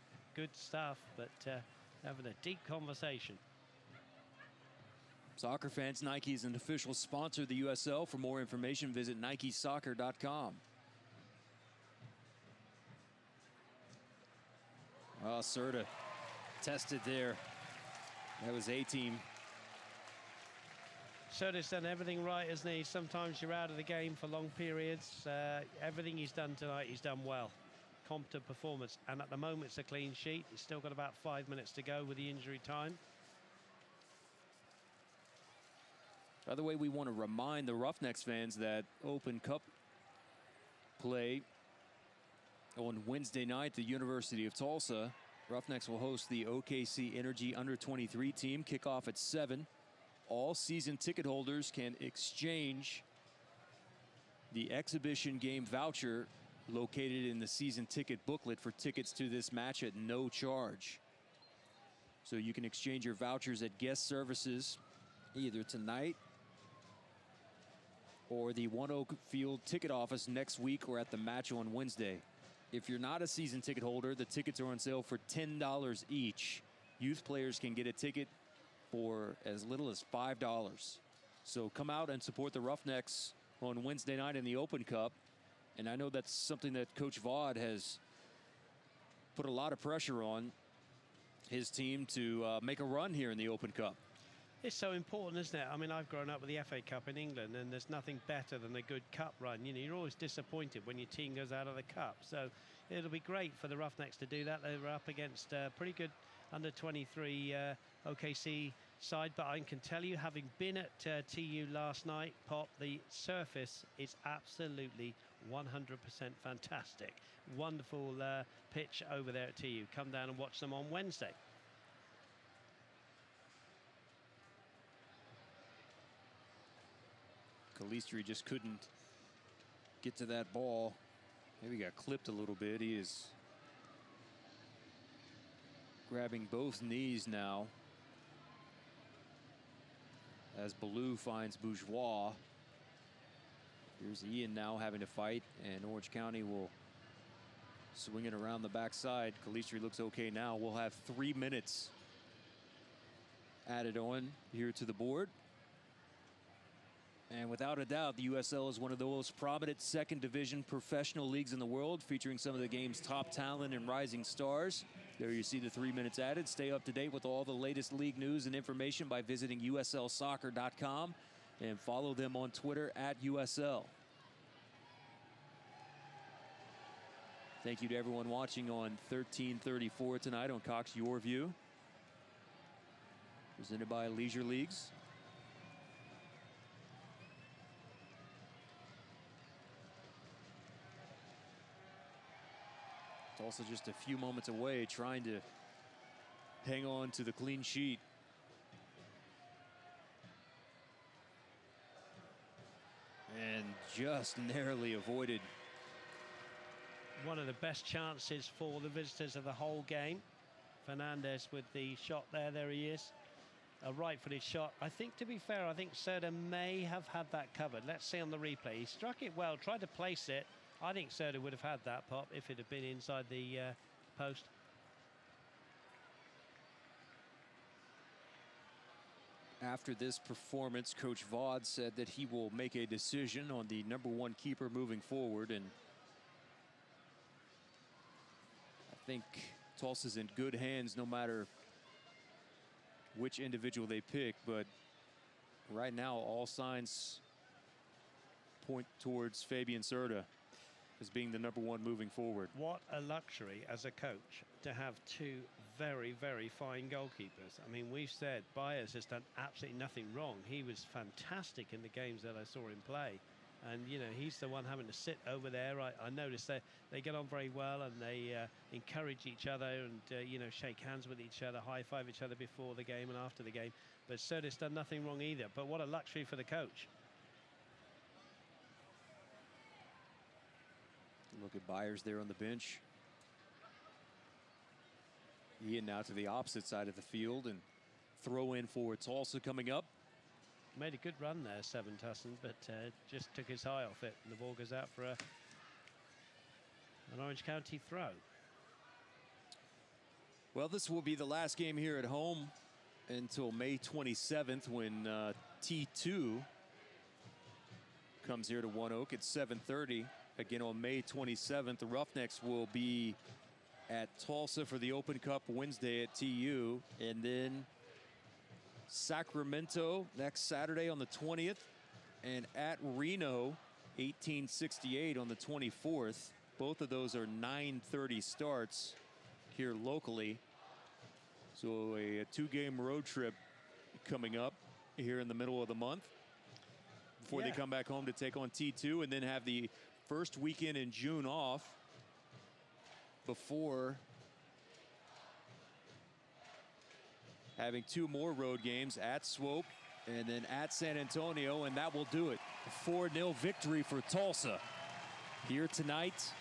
stuff, but having a deep conversation. Soccer fans, Nike is an official sponsor of the USL. For more information, visit nikesoccer.com. Oh, Serta tested there. That was A-team. Serta's done everything right, hasn't he? Sometimes you're out of the game for long periods. Everything he's done tonight, he's done well. Competent performance. And at the moment, it's a clean sheet. He's still got about 5 minutes to go with the injury time. By the way, we want to remind the Roughnecks fans that Open Cup play on Wednesday night at the University of Tulsa. Roughnecks will host the OKC Energy Under-23 team. Kickoff at 7. All season ticket holders can exchange the exhibition game voucher located in the season ticket booklet for tickets to this match at no charge. So you can exchange your vouchers at guest services either tonight or the One Oak Field ticket office next week or at the match on Wednesday. If you're not a season ticket holder, the tickets are on sale for $10 each. Youth players can get a ticket for as little as $5. So come out and support the Roughnecks on Wednesday night in the Open Cup. And I know that's something that Coach Vaught has put a lot of pressure on his team to make a run here in the Open Cup. It's so important, isn't it? I mean, I've grown up with the FA Cup in England, and there's nothing better than a good cup run. You know, you're always disappointed when your team goes out of the cup. So it'll be great for the Roughnecks to do that. They were up against a pretty good under-23 OKC side, but I can tell you, having been at TU last night, Pop, the surface is absolutely 100% fantastic. Wonderful pitch over there at TU. Come down and watch them on Wednesday. Calistri just couldn't get to that ball. Maybe got clipped a little bit. He is grabbing both knees now as Ballou finds Bourgeois. Here's Ian now having to fight, and Orange County will swing it around the backside. Calistri looks okay now. We'll have 3 minutes added on here to the board. And without a doubt, the USL is one of the most prominent second division professional leagues in the world, featuring some of the game's top talent and rising stars. There you see the 3 minutes added. Stay up to date with all the latest league news and information by visiting uslsoccer.com and follow them on Twitter at USL. Thank you to everyone watching on 1334 tonight on Cox Your View, presented by Leisure Leagues. It's also just a few moments away, trying to hang on to the clean sheet. And just narrowly avoided. One of the best chances for the visitors of the whole game. Fernandez with the shot there. There he is. A right-footed shot. I think, to be fair, I think Serda may have had that covered. Let's see on the replay. He struck it well, tried to place it. I think Serda would have had that pop if it had been inside the post. After this performance, Coach Vaude said that he will make a decision on the #1 keeper moving forward, and I think Tulsa's in good hands no matter which individual they pick, but right now all signs point towards Fabian Serda as being the #1 moving forward. What a luxury as a coach to have two very, very fine goalkeepers. I mean, we've said Byers has done absolutely nothing wrong. He was fantastic in the games that I saw him play. And, you know, he's the one having to sit over there. I noticed that they get on very well, and they encourage each other and, you know, shake hands with each other, high-five each other before the game and after the game. But Serda's done nothing wrong either. But what a luxury for the coach. Look at Byers there on the bench. Ian now to the opposite side of the field, and throw in for Tulsa coming up. Made a good run there, Seven Tussin, but just took his eye off it, and the ball goes out for an Orange County throw. Well, this will be the last game here at home until May 27th, when T2 comes here to One Oak at 7:30. Again, on May 27th, the Roughnecks will be at Tulsa for the Open Cup Wednesday at TU, and then Sacramento next Saturday on the 20th, and at Reno 1868 on the 24th. Both of those are 9:30 starts here locally. So a two-game road trip coming up here in the middle of the month before they come back home to take on T2, and then have the first weekend in June off before having two more road games at Swope and then at San Antonio, and that will do it. A 4-0 victory for Tulsa here tonight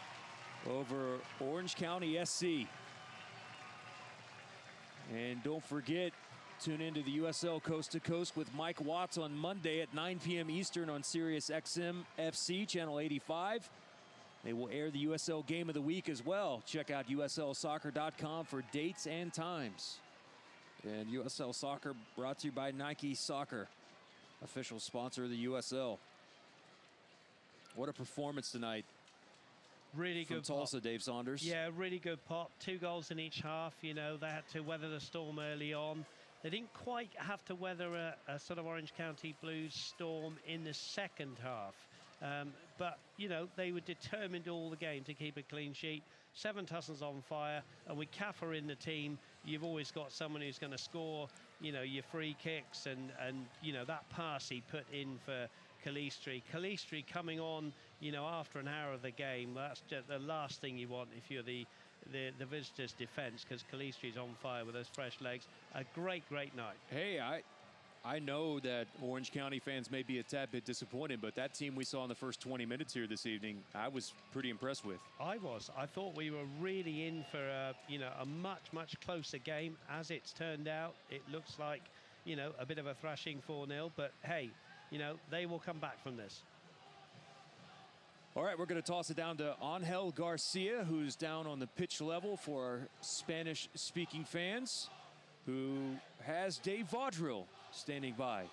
over Orange County SC. And don't forget, tune into the USL Coast to Coast with Mike Watts on Monday at 9 p.m. Eastern on Sirius XM FC Channel 85. They will air the USL Game of the Week as well. Check out uslsoccer.com for dates and times. And USL Soccer brought to you by Nike Soccer, official sponsor of the USL. What a performance tonight. Really from good Tulsa, pop. Dave Saunders. Yeah, really good pop. 2 goals in each half. You know, they had to weather the storm early on. They didn't quite have to weather a sort of Orange County Blues storm in the second half. But, you know, they were determined all the game to keep a clean sheet. Seven Tussin's on fire, and with Kaffer in the team, you've always got someone who's going to score, you know, your free kicks, and you know, that pass he put in for Calistri. Calistri coming on, you know, after an hour of the game. That's just the last thing you want if you're the visitors' defence, because Calistri's on fire with those fresh legs. A great night. Hey, I know that Orange County fans may be a tad bit disappointed, but that team we saw in the first 20 minutes here this evening, I was pretty impressed with. I thought we were really in for a much closer game. As it's turned out, it looks like, a bit of a thrashing 4-0, but hey, they will come back from this. All right, we're going to toss it down to Angel Garcia, who's down on the pitch level for our Spanish-speaking fans, who has Dave Vaudril standing by.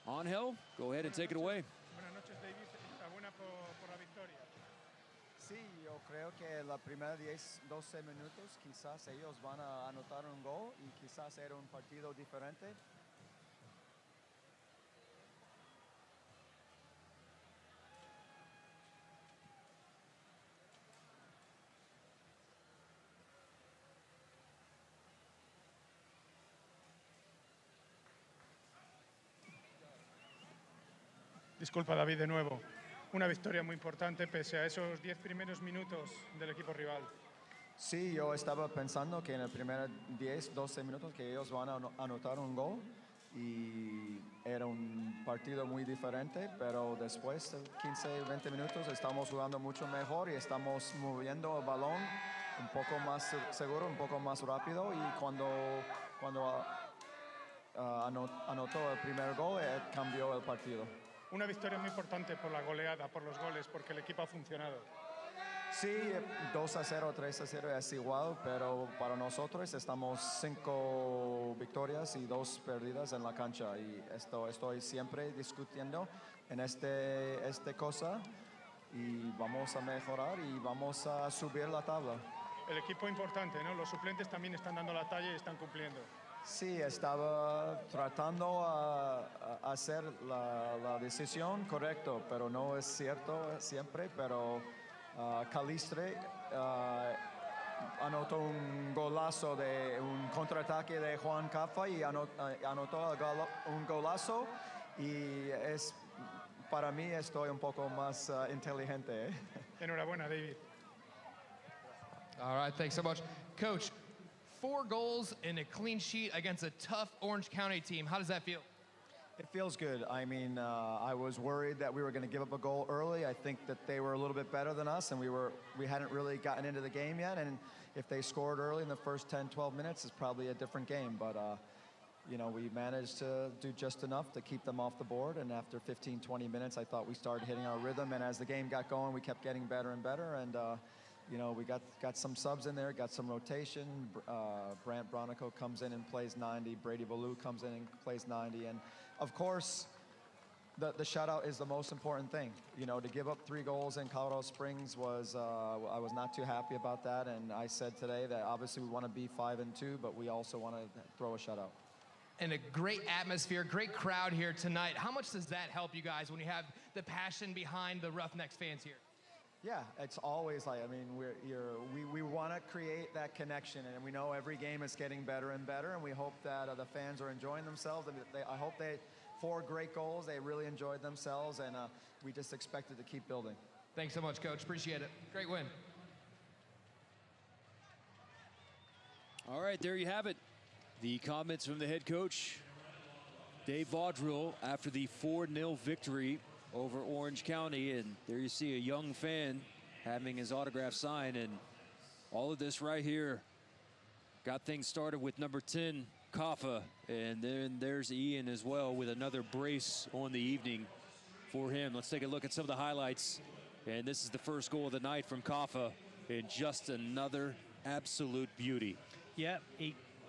Angel, go ahead and take it away. Buenas noches, David. Enhorabuena por la victoria. Sí, yo creo que la primera 10-12 minutos quizás ellos van a anotar un gol y quizás era un partido diferente. Disculpa, David, de nuevo. Una victoria muy importante pese a esos 10 primeros minutos del equipo rival. Sí, yo estaba pensando que en el primer 10-12 minutos que ellos van a anotar un gol y era un partido muy diferente, pero después de 15-20 minutos estamos jugando mucho mejor y estamos moviendo el balón un poco más seguro, un poco más rápido, y cuando anotó el primer gol cambió el partido. Una victoria muy importante por la goleada, por los goles, porque el equipo ha funcionado. Sí, 2-0, 3-0 es igual, pero para nosotros estamos 5 victorias y 2 perdidas en la cancha, y estoy siempre discutiendo en este cosa, y vamos a mejorar y vamos a subir la tabla. El equipo importante, ¿no? Los suplentes también están dando la talla y están cumpliendo. Sí, estaba tratando a hacer la decisión correcta, pero no es cierto siempre, pero Calistre anotó un golazo de un contraataque de Juan Cafa y anotó un golazo, y para mí estoy un poco más inteligente. Enhorabuena, David. All right, thanks so much. Coach, 4 goals and a clean sheet against a tough Orange County team. How does that feel? It feels good. I mean, I was worried that we were going to give up a goal early. I think that they were a little bit better than us, and we hadn't really gotten into the game yet. And if they scored early in the first 10-12 minutes, it's probably a different game. But we managed to do just enough to keep them off the board. And after 15-20 minutes, I thought we started hitting our rhythm. And as the game got going, we kept getting better and better. And we got some subs in there, got some rotation. Brant Bronico comes in and plays 90. Brady Ballou comes in and plays 90. And of course, the shutout is the most important thing. To give up 3 goals in Colorado Springs was, I was not too happy about that. And I said today that obviously we want to be 5-2, but we also want to throw a shutout. And a great atmosphere, great crowd here tonight. How much does that help you guys when you have the passion behind the Roughnecks fans here? Yeah, it's always like, we want to create that connection, and we know every game is getting better and better, and we hope that the fans are enjoying themselves. And I hope 4 great goals, they really enjoyed themselves, and we just expect it to keep building. Thanks so much, Coach. Appreciate it. Great win. All right, there you have it. The comments from the head coach, Dave Vaudril, after the 4-0 victory over Orange County. And there you see a young fan having his autograph signed, and all of this right here got things started with number 10, Kaffa, and then there's Ian as well with another brace on the evening for him. Let's take a look at some of the highlights, and this is the first goal of the night from Kaffa, and just another absolute beauty. Yeah,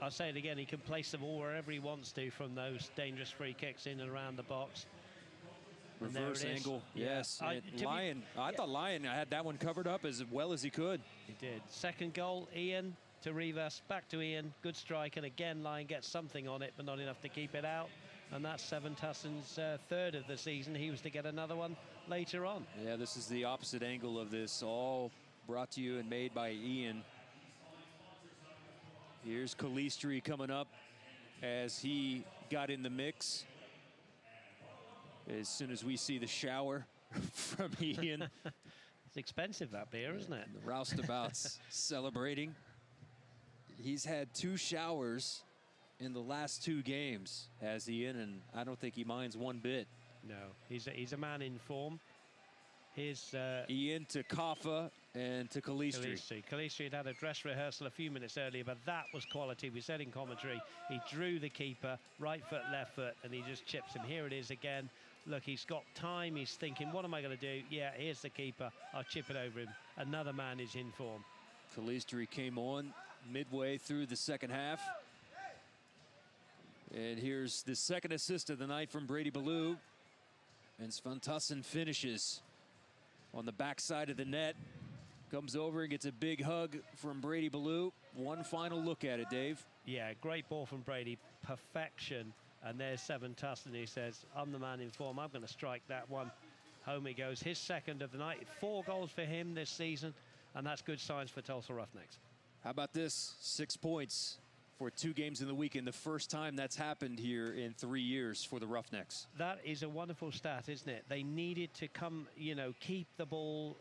I'll say it again, he can place the ball wherever he wants to from those dangerous free kicks in and around the box. Reverse angle, yes. I thought Lyon had that one covered up as well as he could. He did. Second goal, Ian to Rivas, back to Ian. Good strike, and again, Lyon gets something on it, but not enough to keep it out. And that's Seven Tussen's 3rd of the season. He was to get another one later on. Yeah, this is the opposite angle of this, all brought to you and made by Ian. Here's Calistri coming up as he got in the mix. As soon as we see the shower from Ian. It's expensive, that beer, isn't it? The roustabouts celebrating. He's had 2 showers in the last 2 games, has Ian, and I don't think he minds one bit. No, he's a man in form. Here's Ian to Kaffa and to Calistri. Calistri had a dress rehearsal a few minutes earlier, but that was quality. We said in commentary, he drew the keeper, right foot, left foot, and he just chips him. Here it is again. Look, he's got time. He's thinking, what am I going to do? Yeah, here's the keeper. I'll chip it over him. Another man is in form. Calistri came on midway through the second half. And here's the second assist of the night from Brady Ballou. And Svantassen finishes on the backside of the net. Comes over and gets a big hug from Brady Ballou. One final look at it, Dave. Yeah, great ball from Brady. Perfection. And there's Svantassen. He says, I'm the man in form. I'm going to strike that one. Home he goes. His second of the night. 4 goals for him this season. And that's good signs for Tulsa Roughnecks. How about this? 6 points for 2 games in the weekend. The first time that's happened here in 3 years for the Roughnecks. That is a wonderful stat, isn't it? They needed to come, you know, keep the ball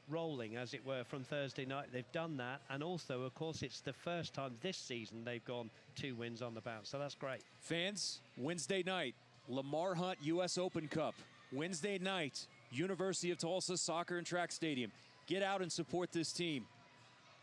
rolling, as it were, from Thursday night. They've done that. And also, of course, it's the first time this season they've gone 2 wins on the bounce. So that's great. Fans, Wednesday night, Lamar Hunt U.S. Open Cup. Wednesday night, University of Tulsa Soccer and Track Stadium. Get out and support this team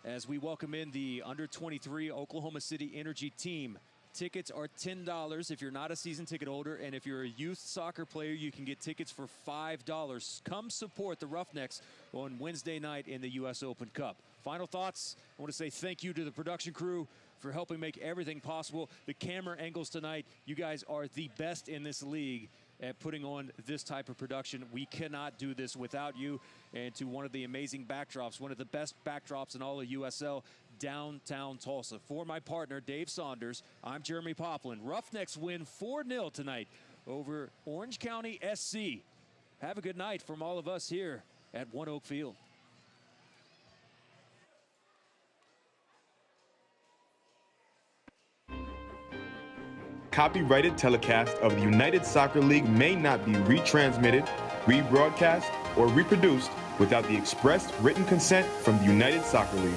as we welcome in the under-23 Oklahoma City Energy team. Tickets are $10 if you're not a season ticket holder, and if you're a youth soccer player, you can get tickets for $5. Come support the Roughnecks on Wednesday night in the U.S. Open Cup. Final thoughts? I want to say thank you to the production crew for helping make everything possible. The camera angles tonight, you guys are the best in this league at putting on this type of production. We cannot do this without you. And to one of the amazing backdrops, one of the best backdrops in all of USL, downtown Tulsa. For my partner, Dave Saunders, I'm Jeremy Poplin. Roughnecks win 4-0 tonight over Orange County SC. Have a good night from all of us here at One Oak Field. Copyrighted telecast of the United Soccer League may not be retransmitted, rebroadcast, or reproduced without the express written consent from the United Soccer League.